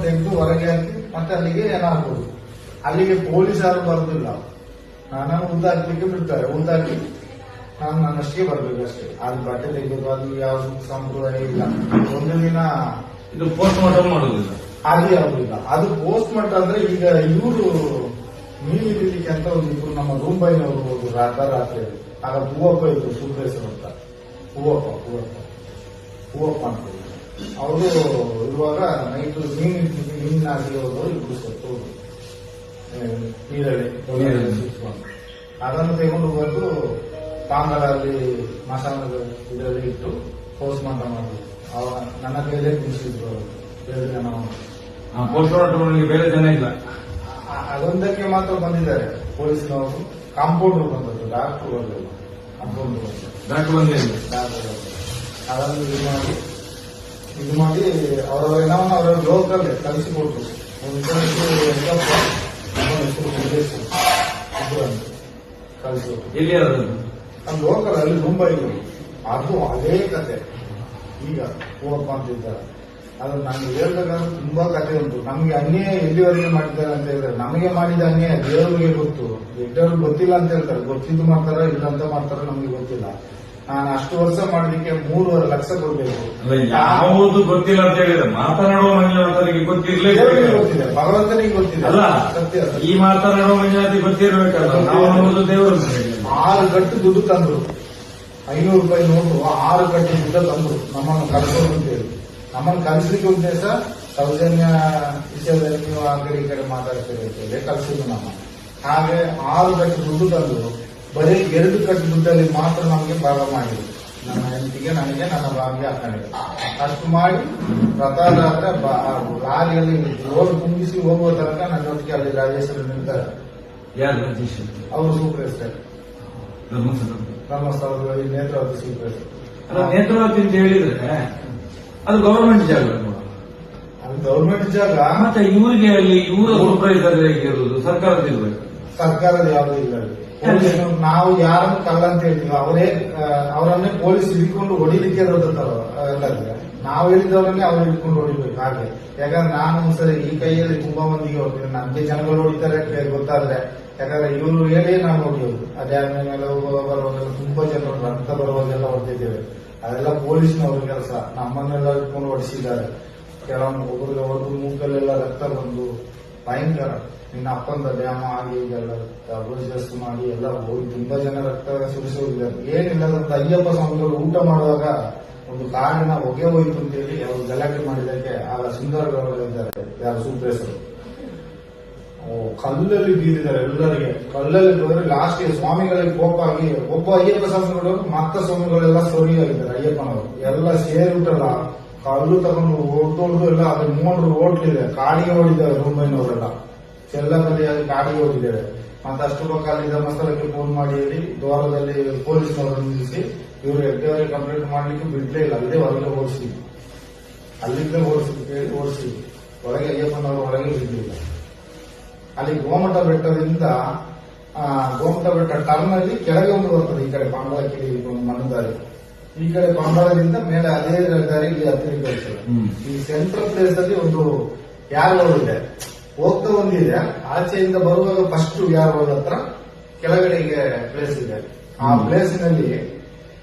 ತೆಗೆದು ಹೊರಗೆ ಹಾಕಿ ಮತ್ತೆ ಅಲ್ಲಿಗೆ ಏನಾಗ್ಬೋದು. ಅಲ್ಲಿಗೆ ಪೊಲೀಸರು ಬರುದಿಲ್ಲ, ನಾನು ಉದ್ದಾಕ್ಲಿಕ್ಕೆ ಬಿಡ್ತಾರೆ. ಉದ್ದಾಕಿ ನಾನು ನನ್ನಷ್ಟಿಗೆ ಬರ್ಬೇಕು ಅಷ್ಟೇ. ಅದು ಬಟ್ಟೆ ತೆಗೆದು ಅದು ಯಾವ್ದು ಸಂಪ್ರದಾಯ ಇಲ್ಲ. ಒಂದು ದಿನ ಇದು ಪೋಸ್ಟ್ ಮಾರ್ಟಮ್ ಮಾಡುದಿಲ್ಲ, ಅದು ಯಾವುದಿಲ್ಲ. ಅದು ಪೋಸ್ಟ್ ಮಾರ್ಟಮ್ ಅಂದ್ರೆ ಈಗ ಇವರು ಮೀನು ಹಿಡಿಲಿಕ್ಕೆ ಅಂತ ಒಂದು ಇಬ್ರು ನಮ್ಮ ರೂಂಬೈನವರು ಹೋದ್ರು ರಾತ್ರಿ. ಆಗ ಹೂವಪ್ಪ ಇದ್ರು, ಸುಬ್ರೇಶ್ವರ ಅಂತ, ಹೂವಪ್ಪ ಅಂತ ಅವರು ಇರುವಾಗ ನೈಟ್ ಮೀನಿನಾಗಿ ಹೋದವರು ಇಬ್ರು ಸತ್ತು ನೀರಲ್ಲಿ ಅದನ್ನು ತೆಗೆದು ಬಂದು ತಾಂಗಲಲ್ಲಿ ಮಸಾಲದ ಇದರಲ್ಲಿ ಇಟ್ಟು ಪೋಸ್ಟ್ ಮಾರ್ಟಮ್ ಮಾಡಿದ್ರು. ನನ್ನ ಕೈಲೇ ತಿನ್ನಿಸಿದ್ರು 2 ಜನ. ಪೋಸ್ಟ್ ಮಾರ್ಟಮ್ ಬೇರೆ ಜನ ಇಲ್ಲ, ಅದೊಂದಕ್ಕೆ ಮಾತ್ರ ಬಂದಿದ್ದಾರೆ ಪೊಲೀಸ್ನವರು. ಕಾಂಪೌಂಡರ್ ಬಂದದ್ದು, ಡಾಕ್ಟರ್ ಬರಲಿಲ್ಲ. ಕಾಂಪೌಂಡರ್ ಅದನ್ನು ಇದು ಮಾಡಿ ಅವರ ಏನವನ್ನು ಅವರ ಲೋಕಲ್ಲೇ ಕಲಿಸಿಕೊಟ್ರು. ಒಂದು ಕಲಿಸಿಕೊಟ್ರು. ಎಲ್ಲಿ ನಮ್ಮ ಲೋಕಲ್ ಅಲ್ಲಿ ಮುಂಬೈ. ಅದು ಅದೇ ಕತೆ. ಈಗ ಹೂವಪ್ಪ ಅಂತಿದ್ದಾರೆ. ಅದು ನಮ್ಗೆ ಹೇಳ್ಬೇಕಾದ್ರೆ ತುಂಬಾ ಕತೆ ಉಂಟು. ನಮ್ಗೆ ಅನ್ಯಾಯ ಎಲ್ಲಿವರೆಗೆ ಮಾಡಿದ್ದಾರೆ ಅಂತ ಹೇಳಿದ್ರೆ, ನಮಗೆ ಮಾಡಿದ ಅನ್ಯಾಯ ದೇವರಿಗೆ ಗೊತ್ತು, ಎಡ್ಡವ್ರಿಗೆ ಗೊತ್ತಿಲ್ಲ ಅಂತ ಹೇಳ್ತಾರೆ. ಗೊತ್ತಿದ್ದು ಮಾಡ್ತಾರ ಇಲ್ಲ ಅಂತ ಮಾಡ್ತಾರ ನಮ್ಗೆ ಗೊತ್ತಿಲ್ಲ. ನಾನು ಅಷ್ಟು ವರ್ಷ ಮಾಡಲಿಕ್ಕೆ 3.5 ಲಕ್ಷ ಕೊಡ್ಬೇಕು. ಯಾವುದು ಗೊತ್ತಿಲ್ಲ ಅಂತ ಹೇಳಿದ್ರೆ ಮಾತನಾಡುವ ಮಂಜುನಾಥರಿಗೆ ಗೊತ್ತಿರಲೇ ಗೊತ್ತಿದೆ, ಭಗವಂತನಿಗೆ ಗೊತ್ತಿದೆ. ಅಲ್ಲ, ಸತ್ಯ. ಈ ಮಾತನಾಡುವ ಮಂಜುನಾಥಿಗೆ ಗೊತ್ತಿರಬೇಕಲ್ಲ. ನಾವು ದೇವರು 6 ಗಟ್ಟು ದುಡ್ಡು ತಂದ್ರು, 500 ರೂಪಾಯಿ ನೋಟು 6 ಗಟ್ಟು ದುಡ್ಡು ತಂದ್ರು ನಮ್ಮನ್ನು ಕಳಿಸೋದು ಅಂತ ಹೇಳಿ. ನಮ್ಮನ್ನು ಕಲಿಸ್ಲಿಕ್ಕೆ ಉದ್ದೇಶ ಸೌಜನ್ಯ ವಿಷಯದಲ್ಲಿ ನೀವು ಆ ಕಡೆ ಈ ಕಡೆ ಮಾತಾಡ್ತೀರಿ ಅಂತ ಹೇಳಿ ಕಲಿಸಿದ್ರು ನಮ್ಮ. ಹಾಗೆ 6 ಗಟ್ಟು ದುಡ್ಡು ತಂದ್ರು. ಬರೀ 2 ಕಟ್ಟು ದುಡ್ಡಲ್ಲಿ ಮಾತ್ರ ನಮಗೆ ಭಾಗ ಮಾಡಿದ್ರು. ನನ್ನ ಹೆಂಡತಿಗೆ, ನನಗೆ, ನನ್ನ ಭಾವಿಗೆ ಹಾಕೊಂಡಿದ್ರು. ಅಷ್ಟು ಮಾಡಿ ಪ್ರತಾರಾತ್ರೆ ಲಾರಿಯಲ್ಲಿ ರೋಡ್ ತುಂಬಿಸಿ ಹೋಗುವ ತನಕ ನನ್ನೊಟ್ಟಿಗೆ ಅಲ್ಲಿ ರಾಜೇಶ್ವರ ನಿಲ್ತಾರೆ. ಅವರು ಸೂಪರ್ವೈಸರ್ ಧರ್ಮಸ್ಥಳದಲ್ಲಿ ನೇತ್ರಾವತಿ ಸೂಪರ್ವೈಸರ್. ನೇತ್ರಾವತಿ ಅಂತ ಹೇಳಿದ್ರೆ ಅದು ಗವರ್ಮೆಂಟ್ ಜಾಗ, ಅದು ಗವರ್ಮೆಂಟ್ ಜಾಗ. ಮತ್ತೆ ಇವರಿಗೆ ಅಲ್ಲಿ ಇವರ ಸೂಪರ್ವೈಸರ್ ಇರುವುದು ಸರ್ಕಾರದ ಇರಬೇಕು. ಸರ್ಕಾರದ ಯಾವುದೂ ಇಲ್ಲ. ನಾವು ಯಾರನ್ನು ಕಲ್ಲ ಅಂತ ಹೇಳ್ತೀವಿ, ಅವರನ್ನೇ ಪೊಲೀಸ್ ಹಿಡ್ಕೊಂಡು ಹೊಡಿಲಿಕ್ಕೆ ಇರೋದಂತಾರೆ. ನಾವು ಹೇಳಿದವರನ್ನೇ ಅವ್ರು ಹಿಡ್ಕೊಂಡು ಹೊಡಿಬೇಕು. ಹಾಗೆ ಯಾಕಂದ್ರೆ ನಾನು ಸರಿ ಈ ಕೈಯಲ್ಲಿ ತುಂಬಾ ಮಂದಿಗೆ ಹೋಗ್ತೀನಿ, ನಮ್ಗೆ ಜನಗಳು ಹೊಡಿತಾರೆ ಗೊತ್ತಾದ್ರೆ. ಯಾಕಂದ್ರೆ ಇವರು ಹೇಳಿ ನಾವು ಹೊಡಿಯೋದು. ಅದೇ ಮೇಲೆ ಬರುವಾಗೆಲ್ಲ ತುಂಬಾ ಜನರು ರಕ್ತ ಬರುವಾಗೆಲ್ಲ ಹೊಡೆದಿದ್ದೇವೆ. ಅದೆಲ್ಲ ಪೊಲೀಸ್ನವ್ರ ಕೆಲಸ. ನಮ್ಮನ್ನೆಲ್ಲ ಇಟ್ಕೊಂಡು ಹೊಡಿಸಿದ್ದಾರೆ. ಒಬ್ಬರಿಗೆ ಹೊಡೆದು ಮೂಕಲ್ಲೆಲ್ಲ ರಕ್ತ ಬಂದು ಭಯಂಕರ. ನಿನ್ನ ಅಪ್ಪಂದ ಡ್ಯಾಮ ಆಗಿ ಇದೆಲ್ಲ ಜಾಸ್ತಿ ಮಾಡಿ ಎಲ್ಲ ಹೋಗಿ ತುಂಬಾ ಜನ ರಕ್ತ ಸುರಿಸಿ ಹೋಗಿದ್ದಾರೆ. ಏನಿಲ್ಲದಂತ ಅಯ್ಯಪ್ಪ ಸ್ವಾಮಿಗಳು ಊಟ ಮಾಡುವಾಗ ಒಂದು ಕಾರಿನ ಹೊಗೆ ಹೋಯ್ತು ಅಂತೇಳಿ ಅವರು ಗಲಾಟೆ ಮಾಡಿದಕ್ಕೆ ಆಗ ಸುಂದರಗೌಡರಿದ್ದಾರೆ, ಯಾರು ಸೂಪರ್ವೈಸರ್, ಕಲ್ಲಲ್ಲಿ ಬೀರಿದ್ದಾರೆ ಎಲ್ಲರಿಗೆ. ಕಲ್ಲಲ್ಲಿ ಹೋದ್ರೆ ಲಾಸ್ಟ್ಗೆ ಸ್ವಾಮಿಗಳಿಗೆ ಕೋಪ ಆಗಿ ಒಬ್ಬ ಅಯ್ಯಪ್ಪ ಸ್ವಾಮಿಗಳು ಮತ್ತ ಸ್ವಾಮಿಗಳೆಲ್ಲ ಸೊರಿಯಾಗಿದ್ದಾರೆ. ಅಯ್ಯಪ್ಪನವರು ಎಲ್ಲ ಸೇರಿಬಿಟ್ಟಲ್ಲ, ಕಲ್ಲು ತಗೊಂಡು ಹೊಡೆದೊಡ್ದು ಎಲ್ಲ ಅದು 3 ಹೋಟ್ಲಿದೆ, ಕಾಡಿಗೆ ಹೊಡಿದ್ದಾರೆ. ಮುಂಬೈನವರೆಲ್ಲ ಚೆಲ್ಲದಲ್ಲಿ ಕಾಡಿಗೆ ಹೋಗಿದ್ದೇವೆ. ಮತ್ತೆ ಅಷ್ಟು ಪಕ್ಕ ಅಲ್ಲಿ ಧರ್ಮಸ್ಥಳಕ್ಕೆ ಫೋನ್ ಮಾಡಿ ಹೇಳಿ ದ್ವಾರದಲ್ಲಿ ಪೊಲೀಸ್ನವರನ್ನು ನಿಲ್ಲಿಸಿ ಇವರು ಎಡ್ಡವರಿಗೆ ಕಂಪ್ಲೇಂಟ್ ಮಾಡ್ಲಿಕ್ಕೆ ಬಿಡ್ಲೇ ಇಲ್ಲ. ಅಲ್ಲೇ ಹೊರಗೆ ಓಡಿಸಿ, ಅಲ್ಲಿಂದ ಓಡಿಸಿ ಒಳಗೆ ಅಯ್ಯಪ್ಪನವರು ಒಳಗೆ ಬಿಡ್ಲಿಲ್ಲ. ಅಲ್ಲಿ ಗೋಮಠ ಬೆಟ್ಟದಿಂದ ಗೋಮಠ ಬೆಟ್ಟ ಟರ್ನ್ ಅಲ್ಲಿ ಕೆಳಗೆ ಒಂದು ಬರ್ತದೆ. ಈ ಕಡೆ ಪಾಂಡವಕ್ಕೆ ಒಂದು ಮಣ್ಣು ದಾರಿ, ಈ ಕಡೆ ಪಾಂಡವದಿಂದ ಮೇಲೆ ಅದೇ ದಾರಿ ಇಲ್ಲಿ ಹತ್ತಿರ. ಈ ಸೆಂಟ್ರಲ್ ಪ್ಲೇಸ್ ಅಲ್ಲಿ ಒಂದು ಯಾರು ಇದೆ, ಹೋಗ್ತಾ ಒಂದಿದೆ. ಆಚೆಯಿಂದ ಬರುವಾಗ ಫಸ್ಟ್ ಯಾರು ಹತ್ರ ಕೆಳಗಡೆಗೆ ಪ್ಲೇಸ್ ಇದೆ. ಆ ಪ್ಲೇಸಿನಲ್ಲಿ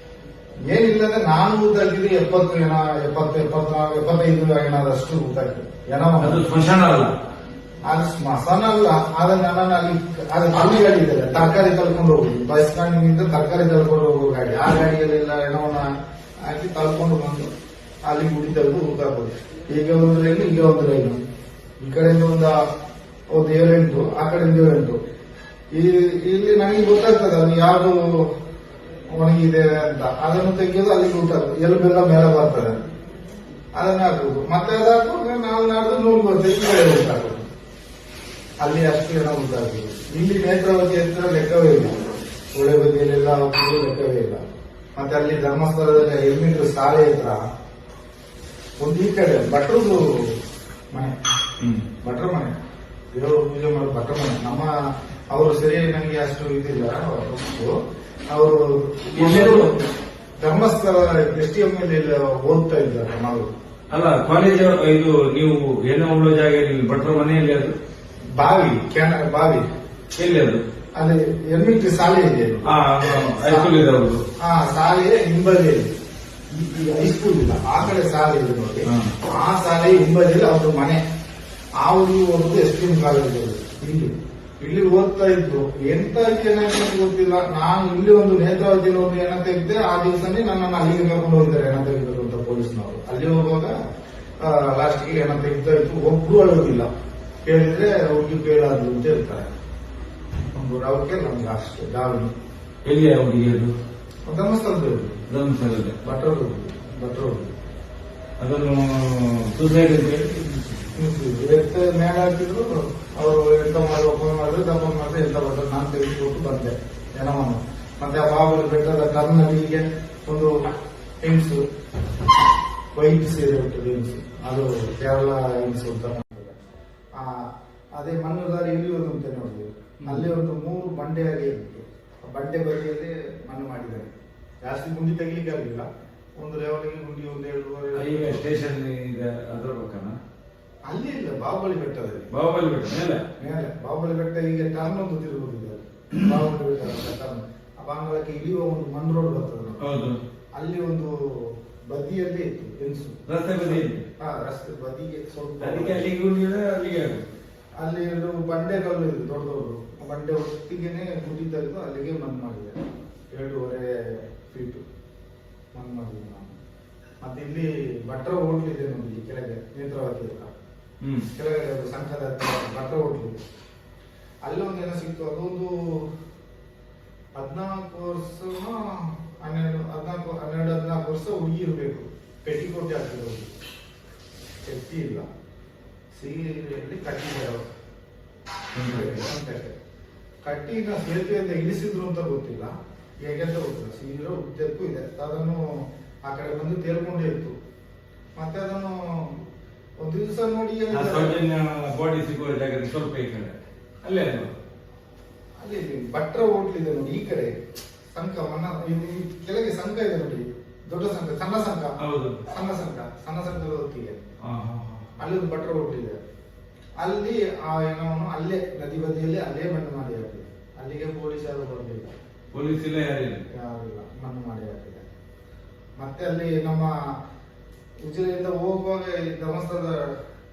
ಏನಿಲ್ಲದೆ ನಾನು ಊದಾಕಿದ್ರೆ 75 ಏನಾದಷ್ಟು ಊದಾಕಿ ಸ್ಮಶಾನ ಅಲ್ಲ, ಅದು ಸ್ಮಶಾನ ಅಲ್ಲ. ಆದ್ರೆ ನನ್ನನ್ನು ಅಲ್ಲಿ ಅಲ್ಲಿ ಗಾಡಿ ಇದೆ, ತರಕಾರಿ ತಳ್ಕೊಂಡು ಹೋಗಿ ಬಸ್ ಸ್ಟ್ಯಾಂಡಿನಿಂದ ತರಕಾರಿ ತಳ್ಕೊಂಡು ಹೋಗೋ ಗಾಡಿ. ಆ ಗಾಡಿಯಲ್ಲೆಲ್ಲ ಏನವನ್ನ ಹಾಕಿ ತಳ್ಕೊಂಡು ಬಂದು ಅಲ್ಲಿ ಗುಡಿ ತೆಗೆದು ಊದಾಕೋದು. ಈಗ ಒಂದು ಲೈನು, ಈಗ ಒಂದು ಲೈನು, ಈ ಕಡೆಯಿಂದ ಒಂದು 7-8, ಆ ಕಡೆಯಿಂದ 7-8. ಇಲ್ಲಿ ನನಗೆ ಗೊತ್ತಾಗ್ತದೆ ಅದು ಯಾವುದು ಒಣಗಿದೆ ಅಂತ. ಅದನ್ನು ತೆಗೆಯೋದು ಅಲ್ಲಿಗೆ ಗೊತ್ತಾಗ್ತದೆ. ಎಲ್ಬೆಲ್ಲ ಮೇಲೆ ಬರ್ತದೆ, ಅದನ್ನ ಹಾಕುದು. ಮತ್ತೆ ಅದು ಹಾಕುವಾಗ ನಾವು ನಾಡ್ದು ನೂರು ಬರ್ತದೆ, ಈ ಕಡೆ ಗೊತ್ತಾಗೋದು. ಅಲ್ಲಿ ಅಷ್ಟು ಜನ ಗೊತ್ತಾಗ್ತದೆ. ಇಲ್ಲಿ ನೇತ್ರಾವತಿ ಹತ್ರ ಲೆಕ್ಕವೇ ಇಲ್ಲ, ಒಳ್ಳೆ ಬದಿಯಲ್ಲೆಲ್ಲ ಹೋಗ್ತದೆ, ಲೆಕ್ಕವೇ ಇಲ್ಲ. ಮತ್ತೆ ಅಲ್ಲಿ ಧರ್ಮಸ್ಥಳದಲ್ಲಿ ಹೆಲ್ಮೆಟ್ ಶಾಲೆ ಹತ್ರ ಒಂದು ಈ ಕಡೆ ಭಟ್ರದು ಮನೆ, ಭಟ್ರ ಮನೆ, ದೇವರು ಪೂಜೆ ಮಾಡೋ ಭಟ್ರ ಮನೆ. ನಮ್ಮ ಅವರು ಸರಿ ನನಗೆ ಅಷ್ಟು ಇದಿಲ್ಲ. ಅವರು ಧರ್ಮಸ್ಥಳ STM ಓದ್ತಾ ಇದ್ದಾರೆ. ನಾವು ಅಲ್ಲ ಕಾಲೇಜ್ ಇದು ನೀವು ಏನೋ ಉಳ್ಳೋ ಜಾಗ ಇಲ್ಲಿ ಭಟ್ರ ಮನೆಯಲ್ಲಿ ಅದು ಬಾವಿ ಬಾವಿ ಎಲ್ಲಿ ಅದು ಅಲ್ಲಿ ಎಲ್ಮಿಟ್ರಿ ಶಾಲೆ ಇದೆ. ಹೈಸ್ಕೂಲ್ ಇದೆ ಅವ್ರದ್ದು. ಶಾಲೆಯ ಹಿಂಬದಿಯಲ್ಲಿ ಈಗ ಹೈಸ್ಕೂಲ್ ಇಲ್ಲ, ಆ ಕಡೆ ಶಾಲೆ ಇದೆ ನೋಡಿ. ಆ ಶಾಲೆ ಹಿಂಬದಿಯಲ್ಲಿ ಅವ್ರ ಮನೆ. ಆ ಊರಿಗೆ ಹೋಗುದು ಎಸ್ಟಿಎಂ ಕಾಲೇಜ್ ಇಲ್ಲಿ ಓದ್ತಾ ಇದ್ರು. ಎಂತ ಏನಾಯ್ತು ಗೊತ್ತಿಲ್ಲ. ನಾನು ಇಲ್ಲಿ ಒಂದು ನೇತ್ರಾವತಿಯಲ್ಲಿ ಒಂದು ಎಣ ತೆಗೆದೆ. ಆ ದಿವಸನೇ ನನ್ನನ್ನು ಅಲ್ಲಿಗೆ ಕರ್ಕೊಂಡು ಹೋಗಿದ್ದಾರೆ ಎಣ ತೆಗೆದರು ಅಂತ ಪೊಲೀಸ್ನವರು. ಅಲ್ಲಿ ಹೋಗುವಾಗ ಲಾಸ್ಟ್ಗೆ ಎಣ ತೆಗಿತಾ ಇತ್ತು. ಒಬ್ರು ಅಳುವುದಿಲ್ಲ. ಕೇಳಿದ್ರೆ ಹುಡುಗಿ ಕೇಳಾದ್ರು ಅಂತ ಹೇಳ್ತಾರೆ. ಒಂದು ರಾವಕ್ಕೆ ನಮ್ಗೆ ಅಷ್ಟೇ ದಾವಣಿ. ಎಲ್ಲಿ ಹುಡುಗಿ ಅದು ಧರ್ಮಸ್ಥಳದಲ್ಲಿ ಧರ್ಮಸ್ಥಳದಲ್ಲಿ ಭಟ್ರು ಅದನ್ನು ಸೂಸೈಡ್ ಮೇಲೆ ಹಾಕಿದ್ರು. ಅವರು ಎಂತ ಮಾಡಿ ಓಪನ್ ಮಾಡಿದ್ರು, ದಪ್ಪನ್ ಮಾಡಿದ್ರೆ ಎಂತ ಬರ್ತದೆ. ನಾನು ತೆಗೆದುಕೊಟ್ಟು ಬಂದೆ ಜನವನ್ನು. ಮತ್ತೆ ಆ ಬಾಬುಲಿ ಬೆಟ್ಟದ ಕರ್ನಲ್ಲಿಗೆ ಒಂದು ಹೆಂಗ್ಸು ವೈಟ್ ಸೀರೆ ಉಂಟು ಹೆಂಗ್ಸು, ಅದು ಕೇರಳ ಹೆಂಗ್ಸು ಅಂತ ಮಾಡ್ತಾರೆ. ಅದೇ ಮಣ್ಣುದಾರಿ ಇಳಿಯೋದು ಅಂತ ನೋಡಿದ್ವಿ. ಅಲ್ಲಿ ಒಂದು 3 ಬಂಡೆಯಾಗಿ ಇತ್ತು. ಬಂಡೆ ಬದಿಯಲ್ಲಿ ಮಣ್ಣು ಮಾಡಿದ್ದಾರೆ. ಜಾಸ್ತಿ ಗುಂಡಿ ತೆಗಿಲಿಕ್ಕೆ ಆಗಲಿಲ್ಲ. ಒಂದು ಲೆವೆಲ್ಗೆ ಗುಂಡಿ ಒಂದು 7 ಸ್ಟೇಷನ್ ಇದೆ ಅದರ ಪಕ್ಕನ ಅಲ್ಲಿ ಇಲ್ಲ. ಬಾಹುಬಲಿ ಬೆಟ್ಟದಲ್ಲಿ ಬಾಹುಬಲಿ ಬೆಟ್ಟ ಮೇಲೆ ಬಾಹುಬಲಿ ಬೆಟ್ಟ ಈಗ ಟರ್ನ್ ಒಂದು ತಿರುಗುದಿದೆ. ಬಾಹುಬಲಿ ಬೆಟ್ಟ ಟರ್ನ್ ಆ ಬಾಂಗ್ಲಕ್ಕೆ ಇಳಿಯುವ ಒಂದು ಮಣ್ ರೋಡ್ ಬರ್ತದೆ. ಹೌದು, ಅಲ್ಲಿ ಒಂದು ಬದಿಯಲ್ಲಿ ಇತ್ತು ಹೆಂಗಸು. ರಸ್ತೆ ಬದಿಯಲ್ಲಿ ರಸ್ತೆ ಬದಿಗೆ ಸ್ವಲ್ಪ ಅದಕ್ಕೆ ಅಲ್ಲಿಗೆ ಅಲ್ಲಿ 2 ಬಂಡೆಗಳು ಇದೆ ದೊಡ್ಡ ದೊಡ್ಡದು. ಬಂಡೆ ಒಟ್ಟಿಗೆನೆ ಗುಡಿ ತೆಗೆದು ಅಲ್ಲಿಗೆ ಮಣ್ಣು ಮಾಡಿದೆ. 7.5 ಫೀಟ್ ಮಣ್ಣು ಮಾಡಿದೆ ನಾನು. ಮತ್ತೆ ಇಲ್ಲಿ ಭಟ್ರ ಹೋಟ್ಲ್ ಇದೆ ನೋಡಿ ಕೆಳಗೆ, ನೇತ್ರಾವತಿ ಹತ್ರ ಕೆಳಗೆ ಸಂಘದ ಭಟ್ರ ಹೋಟ್ಲ್ ಇದೆ. ಅಲ್ಲಿ ಒಂದು ಏನೋ ಸಿಕ್ತು. ಅದೊಂದು 14 ವರ್ಷ 12-14 ವರ್ಷ ಹುಡುಗಿ ಇರಬೇಕು. ಪೆಟ್ಟಿಕೋಟೆ ಹಾಕಿದ್ರು. ಶಕ್ತಿ ಇಲ್ಲ. ಸೀರೆಯಲ್ಲಿ ಕಟ್ಟಿದ್ದಾರೆ. ಕಟ್ಟಿನ ಸೇತುವೆಯಿಂದ ಇಳಿಸಿದ್ರು ಅಂತ ಗೊತ್ತಿಲ್ಲ, ಹೇಗೆ ಅಂತ ಗೊತ್ತಿಲ್ಲ. ಸೀರೆ ಉದ್ದಕ್ಕೂ ಇದೆ. ಅದನ್ನು ಆ ಕಡೆ ಬಂದು ತೇಲ್ಕೊಂಡೇ ಇತ್ತು. ಮತ್ತೆ ಅದನ್ನು ಒಂದು ದಿವಸ ನೋಡಿ ಬಾಡಿ ಸಿಗುವ ಜಾಗದಲ್ಲಿ ಸ್ವಲ್ಪ ಈ ಕಡೆ ಅಲ್ಲೇ ಅಲ್ಲಿ ಭಟ್ರ ಹೋಟ್ಲ್ ಇದೆ ನೋಡಿ. ಈ ಕಡೆ ಸಂಘ ಕೆಳಗೆ ಸಂಘ ಇದೆ ನೋಡಿ. ದೊಡ್ಡ ಸಂಘ, ಸಣ್ಣ ಸಂಘ, ಸಣ್ಣ ಸಂಘದ ಹೊತ್ತಿಗೆ ಅಲ್ಲಿ ಒಂದು ಭಟ್ರ ಹೋಟ್ಲ್ ಇದೆ. ಅಲ್ಲಿ ಆ ಏನವನ್ನು ಅಲ್ಲೇ ನದಿ ಬದಿಯಲ್ಲಿ ಅಲ್ಲೇ ಮಣ್ಣು ಮಾಡಿ ಹಾಕಿದೆ. ಅಲ್ಲಿಗೆ ಪೊಲೀಸ್ ಯಾರು ಬರಲಿಲ್ಲ. ಪೊಲೀಸ್ ಇಲ್ಲ, ಯಾರಿಲ್ಲ. ಮಣ್ಣು ಮಾಡಿ ಹಾಕಿದೆ. ಮತ್ತೆ ಅಲ್ಲಿ ನಮ್ಮ ಉಜಿರೆಯಿಂದ ಹೋಗುವಾಗ ಈ ಧರ್ಮಸ್ಥಳದ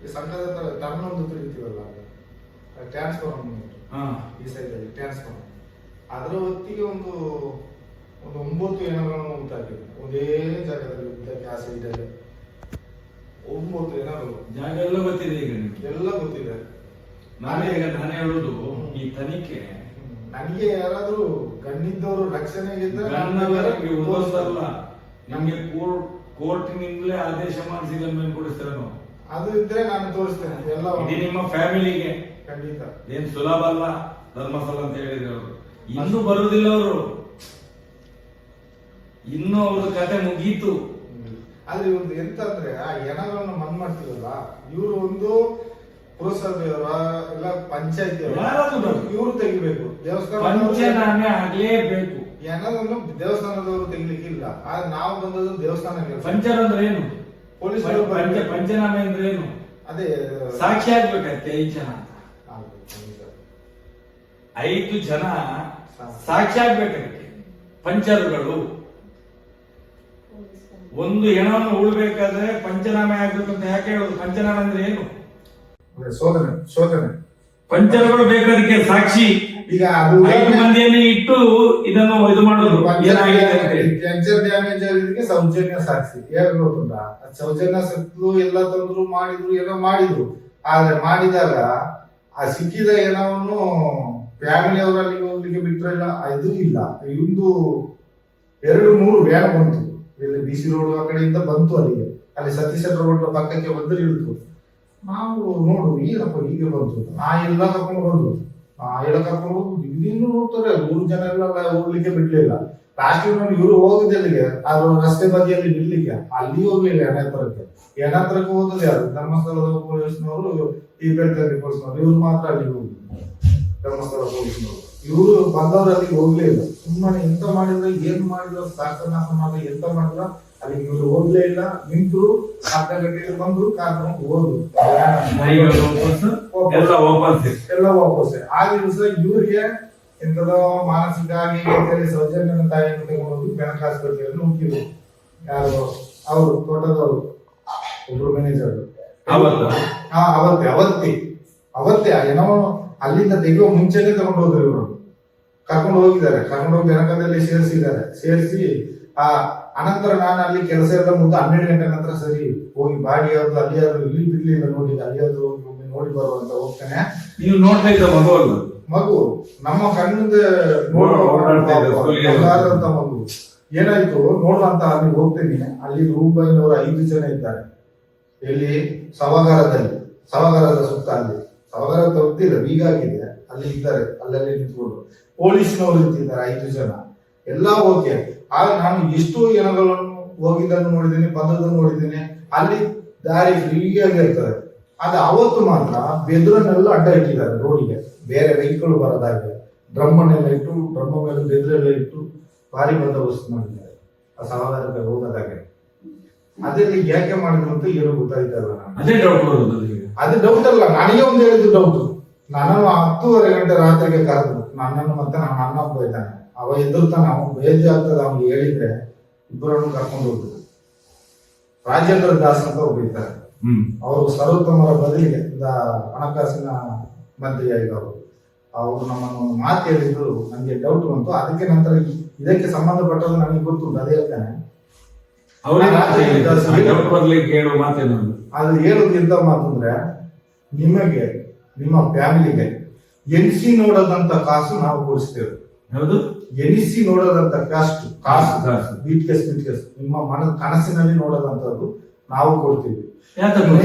ಈ ಸಂಘದ ಹತ್ರ ಟರ್ನ್ ಒಂದು ತಿರುಗ್ತೀವಲ್ಲ, ಟ್ರಾನ್ಸ್ಫಾರ್ಮ್ ಉಂಟು ಈ ಸೈಡ್ ಅಲ್ಲಿ ಟ್ರಾನ್ಸ್ಫಾರ್ಮ್. ಅದರ ಹೊತ್ತಿಗೆ ಒಂದು 9 ಹೆಣಗಳನ್ನು ಉಂಟಾಗಿದೆ. ಒಂದೇ ಜಾಗದಲ್ಲಿ ಉದ್ದಕ್ಕೆ ಆ ಸೈಡ್ ಅಲ್ಲಿ 9 ಹೆಣಗಳು. ಜಾಗ ಎಲ್ಲ ಗೊತ್ತಿದೆ ಈಗ, ಎಲ್ಲ ಗೊತ್ತಿದೆ. ನಾನೇ ಹೇಳುದು ಈ ತನಿಖೆ ನನಗೆ ಯಾರಾದ್ರೂ ಗಣ್ಣಿದ್ದವರು ರಕ್ಷಣೆಗಿದ್ದ ಓದಿಸಲ್ಲ. ನಮ್ಗೆ ಕೋರ್ಟಿನಿಂದಲೇ ಆದೇಶ ಮಾಡಿಸಿ ಮೇಲೆ ಕೊಡಿಸ್ತಾರೆ ನಾವು. ಅದು ಇದ್ರೆ ನಾನು ತೋರಿಸ್ತೇನೆ ಎಲ್ಲ. ಇದು ನಿಮ್ಮ ಫ್ಯಾಮಿಲಿಗೆ ಖಂಡಿತ ಏನ್ ಸುಲಭ ಅಲ್ಲ. ಧರ್ಮಸ್ಥಳ ಅಂತ ಹೇಳಿದ್ರೆ ಅವರು ಇನ್ನೂ ಬರುವುದಿಲ್ಲ. ಅವರು ಇನ್ನೂ ಅವ್ರ ಕತೆ ಮುಗೀತು. ಆದ್ರೆ ಇವ್ರದ್ದು ಎಂತ ಅಂದ್ರೆ ಆ ಹೆಣಗಳನ್ನು ಮಣ್ಣು ಮಾಡ್ತಿರಲ್ಲ, ಇವರು ಒಂದು ಪುರಸಭೆಯವರ ಎಲ್ಲ ಪಂಚಾಯತಿ ಇವರು ತೆಗಿಬೇಕು. ಪಂಚನಾಮೆ ಆಗ್ಲೇಬೇಕು. ಹೆಣವನ್ನು ದೇವಸ್ಥಾನದವರು ತೆಗಿಲಿಕ್ಕಿಲ್ಲ. ಆದ್ರೆ ನಾವು ಬಂದದ್ದು ದೇವಸ್ಥಾನಕ್ಕೆ. ಪಂಚರ ಅಂದ್ರೆ ಏನು? ಪೊಲೀಸ್ ಪಂಚನಾಮೆ ಅಂದ್ರೆ ಏನು? ಅದೇ ಸಾಕ್ಷಿ ಆಗ್ಬೇಕಂತೆ 5 ಜನ. 5 ಜನ ಸಾಕ್ಷಿ ಆಗ್ಬೇಕಂತೆ ಪಂಚರುಗಳು. ಒಂದು ಹೆಣವನ್ನು ಉಳ್ಬೇಕಾದ್ರೆ ಪಂಚನಾಮೆ ಆಗ್ಬೇಕಂತ ಯಾಕೆ ಹೇಳುದು? ಪಂಚನಾಮೆ ಅಂದ್ರೆ ಏನು? ಶೋಧನೆ. ಪಂಚರುಗಳು ಬೇಕಾದಕ್ಕೆ ಸಾಕ್ಷಿ. ಈಗ 5 ಮಂದಿಯಲ್ಲಿ ಇಟ್ಟು ಇದನ್ನು ಇದು ಮಾಡೋದು. ಪಂಚರ್ ಡ್ಯಾಮೇಜ್ ಆಗಿದ್ದಕ್ಕೆ ಸೌಜನ್ಯ ಸಾಕ್ಷಿ. ಹೇಗೆ ಗೊತ್ತುಂಟಾ? ಸೌಜನ್ಯ ಸತ್ರು ಎಲ್ಲ ತಂದ್ರು ಮಾಡಿದ್ರು ಏನೋ ಮಾಡಿದ್ರು. ಆದ್ರೆ ಮಾಡಿದಾಗ ಆ ಸಿಕ್ಕಿದ ಏನವನ್ನು ಫ್ಯಾಮಿಲಿ ಅವರಲ್ಲಿ ಹೋಗ್ಲಿಕ್ಕೆ ಬಿಟ್ರಲ್ಲ, ಇದು ಇಲ್ಲ. ಇಂದು 2-3 ವ್ಯಾನ್ ಬಂತು. ಇಲ್ಲಿ ಬಿಸಿ ರೋಡ್ ಆ ಕಡೆಯಿಂದ ಬಂತು. ಅಲ್ಲಿ ಸತೀಶ್ ರೋಡ್ ಪಕ್ಕಕ್ಕೆ ಬಂದು ಇಳಿತು. ನಾವು ನೋಡು ಏನಪ್ಪ ಹೀಗೆ ಬಂತು. ಎಲ್ಲ ಕರ್ಕೊಂಡು ಬಂದ್ರು. ಎಲ್ಲ ಕರ್ಕೊಂಡು ಹೋಗುದು ಇನ್ನು ನೋಡ್ತಾರೆ. 3 ಜನ ಎಲ್ಲ ಹೋಗ್ಲಿಕ್ಕೆ ಬಿಡ್ಲಿಲ್ಲ. ಲಾಸ್ಟ್ ನೋಡಿ ಇವರು ಹೋಗುದಲ್ಲಿಗೆ ಅದು ರಸ್ತೆ ಬದಿಯಲ್ಲಿ ನಿಲ್ಲಿಕ್ಕೆ. ಅಲ್ಲಿ ಹೋಗ್ಲಿಲ್ಲ. ಹೆಣತ್ರಕ್ಕೆ ಹೋದದ್ದು ಯಾರು? ಧರ್ಮಸ್ಥಳದ ಪೊಲೀಸ್ನವರು, ಈ ಬೆಳ್ತಂಗಡಿ ಪೊಲೀಸ್ನವರು. ಇವ್ರು ಮಾತ್ರ ಅಲ್ಲಿ ಹೋಗುದು. ಧರ್ಮಸ್ಥಳ ಪೊಲೀಸ್ನವರು ಇವರು ಬಂದವರು ಅಲ್ಲಿಗೆ ಹೋಗ್ಲೇ ಇಲ್ಲ. ಸುಮ್ಮನೆ ಎಂತ ಮಾಡಿದ್ರೆ ಏನ್ ಮಾಡಿದ್ರು, ಶಾಸನಾಶ ಮಾಡಿದ್ರೆ ಎಂತ ಮಾಡಿದ್ರ ಅಲ್ಲಿ ಇವ್ರು ಹೋಗ್ಲೇ ಇಲ್ಲ, ನಿಂತು ಅರ್ಧ ಗಂಟೆಗೆ ಬಂದು ಕಾರ್ ತಗೊಂಡು ಹೋದ್ರು. ನಾಯಿಗಳು ವಾಪಸ್ ಎಲ್ಲ ವಾಪಸ್. ಆ ದಿವಸ ಇವ್ರಿಗೆ ಎಂತದೋ ಮಾನಸಿಕ ಆಗಿ ಸೌಜನ್ಯನ ತಾಯಿಯನ್ನು ತಗೊಂಡು ಬೆನಕ ಆಸ್ಪತ್ರೆಯಲ್ಲಿ ನುಗ್ಗಿದ್ರು. ಯಾರು ಅವರು ತೋಟದವರು ಒಬ್ರು ಮ್ಯಾನೇಜರ್. ಅವತ್ತೇ ಏನೋ ಅಲ್ಲಿಂದ ತೆಗೆಯುವ ಮುಂಚೆನೆ ತಗೊಂಡು ಹೋದ್ರು ಇವರು. ಕರ್ಕೊಂಡು ಹೋಗಿದ್ದಾರೆ, ಕರ್ಕೊಂಡು ಹೋಗಿ ಬೆನಕದಲ್ಲಿ ಸೇರಿಸಿ ಆ ಅನಂತರ ನಾನು ಅಲ್ಲಿ ಕೆಲಸ ಎಲ್ಲ ಮುಂದೆ 12 ಗಂಟೆ ನಂತರ ಸರಿ ಹೋಗಿ ಬಾಡಿ ಯಾವ್ದು ಅಲ್ಲಿಯಾದ್ರು ಇಲ್ಲಿ ಬಿಡ್ಲಿಲ್ಲ ನೋಡಿ, ಅಲ್ಲಿಯಾದ್ರು ಹೋಗಿ ನೋಡಿ ಬರುವಂತ ಹೋಗ್ತಾನೆ. ನೀವು ನೋಡ್ತಾ ಇದ್ದ ಮಗು ಅಲ್ಲ, ಮಗು ನಮ್ಮ ಕಣ್ಣಿಂದ ನೋಡುವಂತ ಮಗು. ಏನಾಯ್ತು ನೋಡುವಂತ ಅಲ್ಲಿ ಹೋಗ್ತೀನಿ, ಅಲ್ಲಿ ರೂಪಾಯಿನವರು 5 ಜನ ಇದ್ದಾರೆ. ಎಲ್ಲಿ ಸವಾಗಾರದ ಸುತ್ತ, ಅಲ್ಲಿ ಸವಾಗಾರ ಗೊತ್ತಿಲ್ಲ, ಬೀಗಾಗಿದೆ, ಅಲ್ಲಿ ಇದ್ದಾರೆ, ಅಲ್ಲಲ್ಲಿ ನಿಂತ್ಕೊಂಡು ಪೊಲೀಸ್ನವರು ಇರ್ತಿದ್ದಾರೆ 5 ಜನ. ಎಲ್ಲ ಓಕೆ. ಆಗ ನಾನು ಎಷ್ಟು ಜನಗಳನ್ನು ಹೋಗಿದ್ದನ್ನು ನೋಡಿದ್ದೀನಿ, ಬಂದದನ್ನು ನೋಡಿದ್ದೀನಿ. ಅಲ್ಲಿ ದಾರಿ ಫ್ರೀಯಾಗಿ ಇರ್ತದೆ. ಆದ್ರೆ ಅವತ್ತು ಮಾತ್ರ ಬೆದರನ್ನೆಲ್ಲ ಅಡ್ಡ ಇಟ್ಟಿದ್ದಾರೆ ರೋಡಿಗೆ, ಬೇರೆ ವೆಹಿಕಲ್ ಬರೋದಾಗೆ ಡ್ರಮ್ಮನ್ನೆಲ್ಲ ಇಟ್ಟು, ಡ್ರಮ್ಮ ಮೇಲೆ ಬೆದರೆಲ್ಲ ಇಟ್ಟು ಭಾರಿ ಬಂದೋಬಸ್ತ್ ಮಾಡಿದ್ದಾರೆ ಆ ಸವಾಲಕ್ಕೆ ಹೋಗೋದಾಗೆ. ಅದರಲ್ಲಿ ಯಾಕೆ ಮಾಡಿದ್ರು ಅಂತ ಏನು ಗೊತ್ತಾಯ್ತಲ್ಲ. ಅದೇ ಡೌಟ್ ಅಲ್ಲ, ನನಗೆ ಒಂದು ಹೇಳಿದ್ದು ಡೌಟ್. ನನ್ನನ್ನು 10:30 ಗಂಟೆ ರಾತ್ರಿಗೆ ಕರೆದ್ರು, ನನ್ನನ್ನು ಮತ್ತೆ ನನ್ನ ಅಣ್ಣ ಒಬ್ಬ ಇದ್ದಾನೆ, ಅವ ಎದುರ್ತಾನೆ, ಅವನು ಬೇಜಾಗ್ತದೆ ಅವ್ನಿಗೆ ಹೇಳಿದ್ರೆ. ಇಬ್ಬರನ್ನು ಕರ್ಕೊಂಡು ಹೋದ್ರು. ರಾಜೇಂದ್ರ ದಾಸ್ ಅಂತ ಒಬ್ಬಿದ್ದಾರೆ, ಅವರು ಸರ್ವೋತ್ತಮರ ಬದಲಿಗೆ ಹಣಕಾಸಿನ ಮಂತ್ರಿಯಾಗಿದ್ದವರು. ಅವರು ನಮ್ಮನ್ನು ಮಾತು ಹೇಳಿದ್ರು, ನನಗೆ ಡೌಟ್ ಬಂತು. ಅದಕ್ಕೆ ನಂತರ ಇದಕ್ಕೆ ಸಂಬಂಧಪಟ್ಟದ್ದು ನನಗೆ ಗೊತ್ತುಂಟು, ಅದೇ ಹೇಳ್ತಾನೆ. ಅದು ಹೇಳುದು ಎಂತ ಮಾತು ಅಂದ್ರೆ, ನಿಮಗೆ ನಿಮ್ಮ ಫ್ಯಾಮಿಲಿಗೆ ಎನಿಸಿ ನೋಡೋದಂತ ಕಾಸು ನಾವು ಕೊಡಿಸ್ತೇವೆ. ಯಾವುದು ಎನಿಸಿ ನೋಡೋದಂತ ಕಾಸು ಬೀಟ್ ಕೇಸ್ ನಿಮ್ಮ ಕನಸಿನಲ್ಲಿ ನೋಡೋದಂತದ್ದು ನಾವು ಕೊಡ್ತೀವಿ.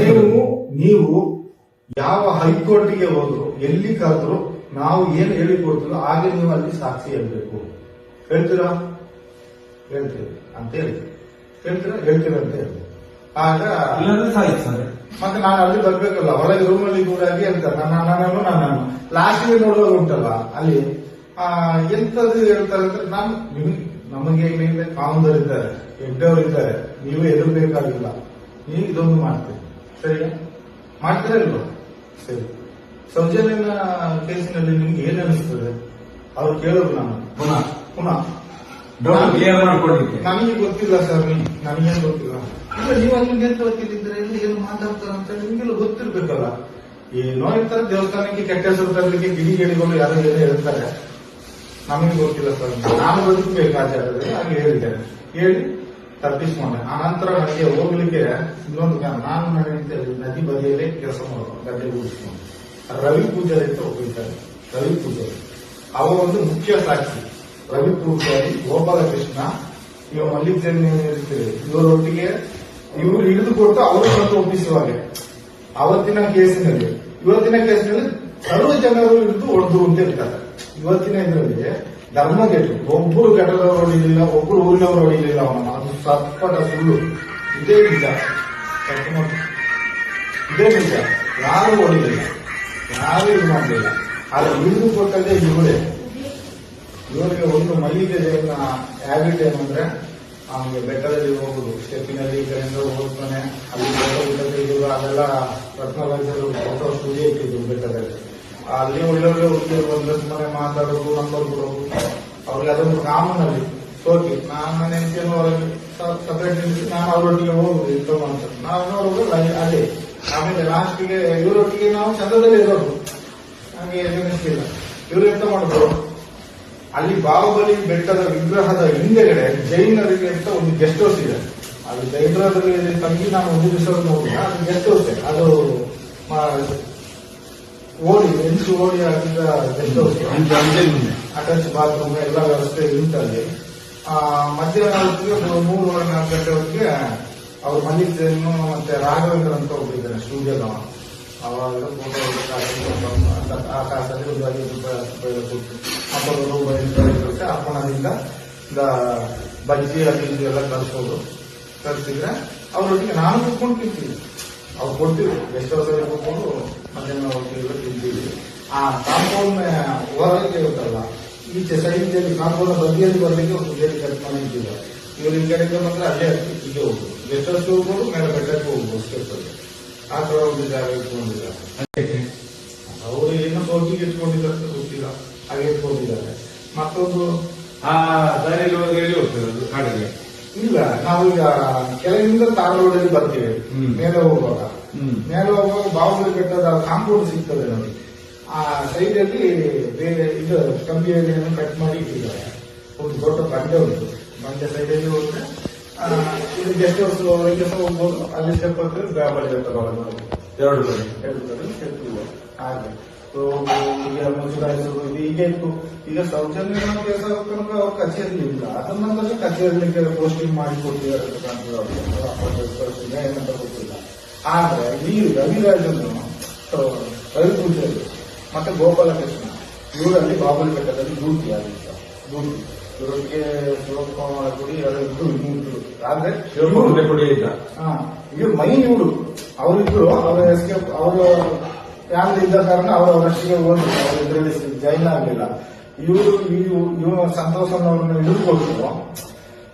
ನೀವು ಯಾವ ಹೈಕೋರ್ಟ್ಗೆ ಹೋದ್ರು, ಎಲ್ಲಿ ಕರೆದ್ರು, ನಾವು ಏನು ಹೇಳಿ ಕೊಡ್ತೀವೋ ಹಾಗೆ ನೀವು ಅಲ್ಲಿ ಸಾಕ್ಷಿ ಹೇಳ್ಬೇಕು. ಹೇಳ್ತೀರಾ ಹೇಳ್ತೀವಿ ಅಂತ ಹೇಳ್ತೀವಿ, ಹೇಳ್ತೀರಾ ಅಂತ ಹೇಳ್ತೀವಿ. ಆಗ ಮತ್ತೆ ನಾನು ಅಲ್ಲಿ ಬರ್ಬೇಕಲ್ಲ, ಒಳಗೆ ರೂಮಲ್ಲಿ ಕೂಡ ಹೇಳ್ತಾರೆ ನನ್ನನ್ನು ಲಾಸ್ಟ್ಗೆ ನೋಡುವಾಗ ಉಂಟಲ್ಲ ಅಲ್ಲಿ ಎಂತದ್ದು ಹೇಳ್ತಾರೆ ಅಂದ್ರೆ, ನಾನು ನಮಗೆ ಮೇಲೆ ಕಾಮದವರಿದ್ದಾರೆ, ಹೆಗ್ಡವರಿದ್ದಾರೆ, ನೀವು ಎದುರ್ಬೇಕಾಗಿಲ್ಲ, ನೀವು ಇದೊಂದು ಮಾಡ್ತೀರಿ, ಸರಿಯಾ? ಮಾಡ್ತೀರಾ ಇಲ್ವಾ? ಸರಿ. ಸೌಜನ್ಯನ ಕೇಸಿನಲ್ಲಿ ನಿಮ್ಗೆ ಏನ್ ಅನಿಸ್ತದೆ? ಅವ್ರು ಕೇಳೋದು ನಾನು ಪುನಃ ನನಗೆ ಗೊತ್ತಿಲ್ಲ ಸರ್, ನನಗೇನು ಗೊತ್ತಿಲ್ಲ. ಇಲ್ಲ, ನೀವು ಅಲ್ಲಿ ಎಂತ ಗೊತ್ತಿದ್ರೆ ಏನು ಮಾತಾಡ್ತಾರ ಅಂತ ನಿಮ್ಗೆಲ್ಲ ಗೊತ್ತಿರ್ಬೇಕಲ್ಲ. ಏನೋ ಇರ್ತಾರೆ, ದೇವಸ್ಥಾನಕ್ಕೆ ಕೆಟ್ಟ ಹೆಸರು ತರಲಿಕ್ಕೆ ಗಿಡಿಗಳು ಯಾರು ಏನೋ ಹೇಳ್ತಾರೆ, ನಮಗೆ ಗೊತ್ತಿಲ್ಲ ಸರ್, ನಾನು ಬದುಕಬೇಕು ಆಚಾರ್ಯದಲ್ಲಿ ಹಾಗೆ ಹೇಳಿದ್ದೇನೆ. ಹೇಳಿ ತಪ್ಪಿಸ್ಕೊಂಡೆ. ಆ ನಂತರ ನನಗೆ ಹೋಗ್ಲಿಕ್ಕೆ ಇನ್ನೊಂದು ನಾನು ನದಿ ಬದಿಯಲ್ಲೇ ಕೆಲಸ ಮಾಡೋದು, ಗಡ್ಡೆ ಕೂಡಿಸ್ಕೊಂಡು. ರವಿ ಪೂಜಾರಿ ಅಂತ ಹೋಗಿದ್ದಾರೆ. ರವಿ ಪೂಜಾರಿ ಅವ ಒಂದು ಮುಖ್ಯ ಸಾಕ್ಷಿ. ರವಿ ಪೂಜಾರಿ, ಗೋಪಾಲಕೃಷ್ಣ, ಇವ ಮಲ್ಲಿಕೇರಿ ಇರ್ತೀವಿ, ಇವರೊಟ್ಟಿಗೆ ಇವರು ಹಿಡಿದುಕೊಟ್ಟು ಅವರು ಬಂದು ಒಪ್ಪಿಸುವಾಗ ಅವತ್ತಿನ ಕೇಸಿನಲ್ಲಿ, ಇವತ್ತಿನ ಕೇಸಿನಲ್ಲಿ ಸರ್ವ ಜನರು ಹಿಡಿದು ಹೊಡೆದು ಅಂತ ಇರ್ತಾರೆ. ಇವತ್ತಿನ ಇದರಲ್ಲಿ ಧರ್ಮಗೆಟ್ಟು ಒಬ್ಬರು ಘಟದವರು ಹೊಡಿಲಿಲ್ಲ, ಒಬ್ಬರು ಊರಿನವರು ಹೊಡಿಲಿಲ್ಲ ಅವನನ್ನು. ಅದು ಸಪ್ಪಟ ಸುಳ್ಳು. ಇದೇ ನಿಜ, ಇದೇ ನಿಜ. ಯಾರು ಹೊಡಿಲಿಲ್ಲ, ಯಾರು ಇದು ಮಾಡಲಿಲ್ಲ. ಆದ್ರೆ ಹಿಡಿದು ಕೊಟ್ಟದೇ ಇವರೇ. ಇವರಿಗೆ ಒಂದು ಮಲ್ಲಿಗೆ ದೇವನ ಹ್ಯಾಬಿಟ್ ಏನಂದ್ರೆ, ಅವನಿಗೆ ಬೆಟ್ಟದಲ್ಲಿ ಹೋಗುದು, ಸ್ಟೆಪ್ಪಿನಲ್ಲಿ ಈ ಕಡೆಯಿಂದ ಹೋಗ್ತಾನೆ, ಅಲ್ಲಿ ಫೋಟೋ ತೆಗೆದು ಅದೆಲ್ಲ ರತ್ನರಾಜರು ಫೋಟೋ ಸ್ಟುಡಿಯೋ ಇಟ್ಟಿದ್ರು ಬೆಟ್ಟದಲ್ಲಿ. ಅಲ್ಲಿ ಒಳ್ಳೆ ಹುಡುಗಿಯರು ಬಂದ್ರೆ ಸುಮ್ಮನೆ ಮಾತಾಡೋದು, ನಂಬರ್ ಕೊಡೋದು, ಅವ್ರಿಗೆ ಅದೊಂದು ಕಾಮನ್ ಅಲ್ಲಿ ಸೋಕಿ. ನಾನು ನನ್ನ ಹೆಂಡತಿಯನ್ನು ಹೊರಗೆ ಸಪರೇಟ್ ನಿಲ್ಲಿಸಿ ನಾನು ಅವರೊಟ್ಟಿಗೆ ಹೋಗುದು ಇರ್ತವ ಅಂತ. ನಾವು ನೋಡೋದು ಅಲ್ಲಿ. ಆಮೇಲೆ ಲಾಸ್ಟಿಗೆ ಇವರೊಟ್ಟಿಗೆ ನಾವು ಚಂದದಲ್ಲಿ ಇರೋದು, ನಮಗೆ ಏನಿಸ್ತಿಲ್ಲ. ಇವರು ಎಂತ ಮಾಡೋದು, ಅಲ್ಲಿ ಬಾಹುಬಲಿ ಬೆಟ್ಟದ ವಿಗ್ರಹದ ಹಿಂದೆಗಡೆ ಜೈನರಿಗೆ ಅಂತ ಒಂದು ಗೆಸ್ಟ್ ಹೌಸ್ ಇದೆ. ಅದು ಜೈನರಲ್ಲಿ ತಂಗಿ ನಾನು ಒಂದು ದಿವಸ ನೋಡಿದ, ಅದು ಗೆಸ್ಟ್ ಹೌಸ್. ಅದು ಹೆಂಚು ಓಡಿ ಆಗಿದ್ದ ಗೆಸ್ಟ್ ಹೌಸ್, ಅಟ್ಯಾಚ್ ಬಾತ್ರೂಮ್ ಎಲ್ಲ ವ್ಯವಸ್ಥೆ ಉಂಟಲ್ಲಿ. ಮಧ್ಯಾಹ್ನ ಹೊತ್ತಿಗೆ 3-4 ಗಂಟೆ ಹೊತ್ತಿಗೆ ಅವ್ರು ಮಲ್ಲಿಕೇರಿಯನ್ನು ಮತ್ತೆ ರಾಘವೇಂದ್ರ ಅಂತ ಹೋಗಿದ್ದಾರೆ ಸ್ಟುಡಿಯೋದವ. ಅವಾಗೆಲ್ಲ ಫೋಟೋ ಆ ಕಾಸಲ್ಲಿ ಒಂದು 50 ರೂಪಾಯಿ ಕೊಟ್ಟು ಅಪ್ಪಣದಿಂದ ಬಜ್ಜಿ ಅದು ಎಲ್ಲ ಕಳಿಸೋದು. ಕಳಿಸಿದ್ರೆ ಅವರೊಟ್ಟಿಗೆ ನಾನು ಕುತ್ಕೊಂಡು ತಿಂತೀವಿ. ಅವ್ರು ಕೊಡ್ತೀವಿ, ಗೆಸ್ಟ್ ಹೌಸಲ್ಲಿ ಕೂತ್ಕೊಂಡು ಮಧ್ಯಾಹ್ನ ಹೊತ್ತಿಗೆಲ್ಲ ತಿಂತೀವಿ. ಆ ಕಾಂಪೌಂಡ್ ಹೊರಗೆ ಇರುತ್ತಲ್ಲ, ಈಚೆ ಸೈಡ್ ಕಾಂಪೌಂಡ್ ಬದಿಯಲ್ಲಿ ಬರಲಿಕ್ಕೆ ಒಂದು ಬೇರೆ ಕಟ್ ಮಾಡಿ ಇಟ್ಟಿದ್ದಾರೆ. ಇವ್ರು ಈ ಕಡೆಗೆ ಮಾತ್ರ ಅಲ್ಲೇ ಹೀಗೆ ಹೋಗುದು, ಗೆಸ್ಟ್ ಹೌಸ್ ಹೋಗ್ಬೋದು, ಮೇಲೆ ಬೆಟ್ಟಕ್ಕೆ ಹೋಗ್ಬೋದು ಸ್ಟೆಪ್ ಅಲ್ಲಿ. ಆ ತರ ಒಂದು ಜಾಗ ಇಟ್ಕೊಂಡಿದ್ದಾರೆ. ಅವರು ಏನೋ ಸೋಕಿಗೆ ಇಟ್ಕೊಂಡಿದ್ದಾರೆ ಅಂತ ಗೊತ್ತಿಲ್ಲ, ಹಾಗೆ ಇಟ್ಕೊಂಡಿದ್ದಾರೆ. ಮತ್ತೊಂದು ಆ ದಾರಿಯಲ್ಲಿ ಹೋಗಿ ಹೋಗ್ತದೆ ಅದು ಕಾಡಿಗೆ. ಇಲ್ಲ, ನಾವು ಈಗ ಕೆಳಗಿಂದ ತಾರ್ ರೋಡಲ್ಲಿ ಬರ್ತೀವಿ, ಮೇಲೆ ಹೋಗುವಾಗ ಬಾಹುಬಲಿ ಬೆಟ್ಟದ ಕಾಂಪೌಂಡ್ ಸಿಗ್ತದೆ ನೋಡಿ. ಆ ಸೈಡ್ ಅಲ್ಲಿ ಬೇರೆ ಇದು ಕಂಬಿಯಲ್ಲಿ ಕಟ್ ಮಾಡಿ ಇಟ್ಟಿದ್ದಾರೆ. ಒಂದು ದೊಡ್ಡ ಬಂಡೆ ಉಂಟು, ಬಂಡೆ ಸೈಡ್ ಅಲ್ಲಿ ಹೋದ್ರೆ ಇದು ಗೆಸ್ಟ್ ಹೌಸ್ ಅವರಿಗೆ ಹೋಗ್ಬೋದು. ಅಲ್ಲಿ ಸ್ಟೆಪ್ ಹತ್ತಿರ ಬಾಹುಬಲಿ ಬೆಟ್ಟ ಎರಡು ಸ್ಟೆಪ್ ಇದೆ. ಹಾಗೆ ಈಗ ಮುಚ್ಚುರಾಯಿಸೋದು ಇದು ಹೀಗೆ ಇತ್ತು. ಈಗ ಸೌಜನ್ಯ ಕೆಲಸ ತನಕ ಅವ್ರ ಕಚೇರಿ ಇಲ್ಲ, ಅದನ್ನ ಕಚೇರಿಗೆ ಪೋಸ್ಟಿಂಗ್ ಮಾಡಿ ಕೊಟ್ಟಿದ್ದಾರೆ ಏನಂತ ಗೊತ್ತಿಲ್ಲ. ಆದ್ರೆ ಈ ರವಿರಾಜನ್ನು ರವಿಪೂಜಾರಿ ಮತ್ತೆ ಗೋಪಾಲಕೃಷ್ಣ ಇವರಲ್ಲಿ ಬಾಬುಲಿ ಬೆಟ್ಟದಲ್ಲಿ ಡ್ಯೂಟಿ ಆಗಿತ್ತು. ಡ್ಯೂಟಿ ಇವರಿಗೆ ಶಿವಕುಮಾರ ಗುಡಿ ಅವರಿದ್ದು ಇನ್ನಿದ್ರು. ಆದ್ರೆ ಇವ್ರು ಮೈನ್ ಇವರು ಅವರಿದ್ರು. ಅವರ ಎಸ್ಕೇಪ್ ಅವರು ಫ್ಯಾಮಿಲಿ ಇದ್ದ ಕಾರಣ ಅವರಷ್ಟಿಗೆ ಹೋದ್ರು. ಅವರು ಇದರಲ್ಲಿ ಜೈನ್ ಆಗಲಿಲ್ಲ. ಇವರು ಸಂತೋಷನವ್ರನ್ನ ಹಿಡ್ಕೊಟ್ರು.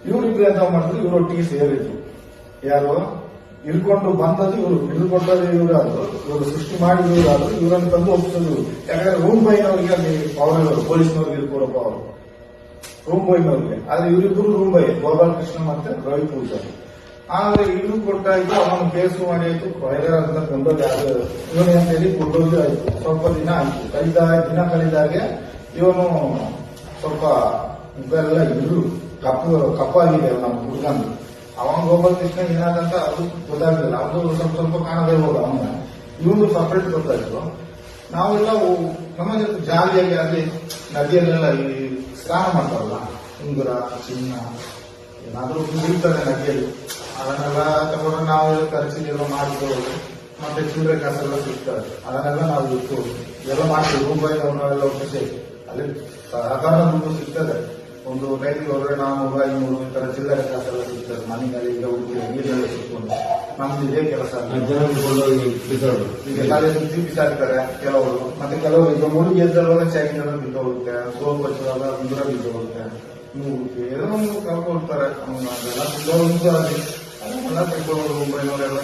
ಇವರಿಬ್ರು ಎಂತ ಮಾಡಿದ್ರು, ಇವರೊಟ್ಟಿಗೆ ಸೇರಿದ್ರು. ಯಾರು ಇಳ್ಕೊಂಡು ಬಂದದ್ದು ಇವರು, ಹಿಡಿದುಕೊಟ್ಟದ್ದು ಇವರಾದ್ರು, ಇವರು ಸೃಷ್ಟಿ ಮಾಡಿದ್ರು ಇವರಾದ್ರು. ಇವರನ್ನು ತಂದು ಒಪ್ಪಿಸಿದ್ರು. ಯಾಕಂದ್ರೆ ರೂಮ್ ಬೈನವರಿಗೆ ಅಲ್ಲಿ ಪವರ್, ಪೊಲೀಸ್ನವ್ರಿಗೆ ಇರ್ಕೊಡೋ ಪವರ್ ರೂಮ್ ಬೈನವ್ರಿಗೆ. ಆದ್ರೆ ಇವರಿಬ್ಬರು ರೂಮ್ ಬೈ, ಗೋಪಾಲಕೃಷ್ಣ ಮತ್ತೆ ರವಿ ಪೂಜಾರಿ. ಆದ್ರೆ ಇದು ಕೊಟ್ಟಾಯ್ತು, ಅವನು ಕೇಸು ಮಾಡಿ ಆಯ್ತು, ವೈರಲ್ ಅಂತ ಕೊಂಡೋಗಿ ಇವನು ಅಂತ ಹೇಳಿ ಕೊಟ್ಟೋಗಿ ಆಯ್ತು. ಸ್ವಲ್ಪ ದಿನ ಆಯ್ತು, ದಿನ ಕಳೆದಾಗೆ ಇವನು ಸ್ವಲ್ಪ ಮುಖೆಲ್ಲ ಇರು ಕಪ್ಪಾಗಿದೆ ನಮ್ಮ ಹುಡುಗಂದು. ಅವನ ಗೋಪಾಲಕೃಷ್ಣ ಏನಾದಂತ ಅದು ಗೊತ್ತಾಗಲಿಲ್ಲ. ಅದು ಸ್ವಲ್ಪ ಕಾಣದೇ ಹೋದ ಅವನ. ಇವನು ಸಪರೇಟ್ ಗೊತ್ತಾಯ್ತು. ನಾವೆಲ್ಲ ನಮ್ಮ ಜೊತೆ ಜಾಲಿಯಾಗಿ ಅಲ್ಲಿ ನದಿಯಲ್ಲೆಲ್ಲ ಈ ಸ್ನಾನ ಮಾಡ್ತಾರಲ್ಲ, ಉಂಗುರ ಚಿನ್ನ ಏನಾದ್ರೂ ಇರ್ತದೆ ನದಿಯಲ್ಲಿ, ಅದನ್ನೆಲ್ಲ ತಗೊಂಡು ನಾವು ಖರ್ಚಿಗೆಲ್ಲ ಮಾಡಿಕೊಳ್ಳೋದು. ಮತ್ತೆ ಚಿಲ್ಲರೆ ಕಾಸೆಲ್ಲ ಸಿಗ್ತದೆ, ಅದನ್ನೆಲ್ಲ ನಾವು ಇಟ್ಟು ಎಲ್ಲ ಮಾಡ್ತೀವಿ. ರೂಪಾಯಿ ಅವನ್ನೆಲ್ಲ ಒಟ್ಟಿಗೆ ಅಲ್ಲಿ ಸಹಕಾರ ದುಡ್ಡು ಸಿಗ್ತದೆ. ಒಂದು ರೈತಿಗೆ ಹೋದ್ರೆ 400, 500 ಈ ತರ ಚಿಲ್ಲರೆ ಕಾಸೆಲ್ಲ ಸಿಗ್ತದೆ. ಮನೆಯಲ್ಲಿ ಈಗ ಹುಡುಗಿ ನೀರೆಲ್ಲ ಸಿಕ್ಕೊಂಡು ನಮ್ದು ಇದೇ ಕೆಲಸ. ಈಗ ತಲೆ ಸುತ್ತಿ ಬಿಸಾಡ್ತಾರೆ ಕೆಲವರು. ಮತ್ತೆ ಕೆಲವರು ಈಗ ಮುಳುಗಿ ಎದ್ದಲ್ವಾಗ ಚೈನ್ ಬಿದ್ದು ಹೋಗುತ್ತೆ, ಸೋಪ್ ಹಚ್ಚುವಾಗ ಉಂಗುರ ಬಿದ್ದು ಹೋಗುತ್ತೆ, ಏನೋ ಒಂದು ಕಳ್ಕೊಳ್ತಾರೆ. ಅದೆಲ್ಲ ಅದನ್ನೆಲ್ಲ ತೆಗೆದುಕೊಂಡು ಮುಂಬೈನವರೆಲ್ಲ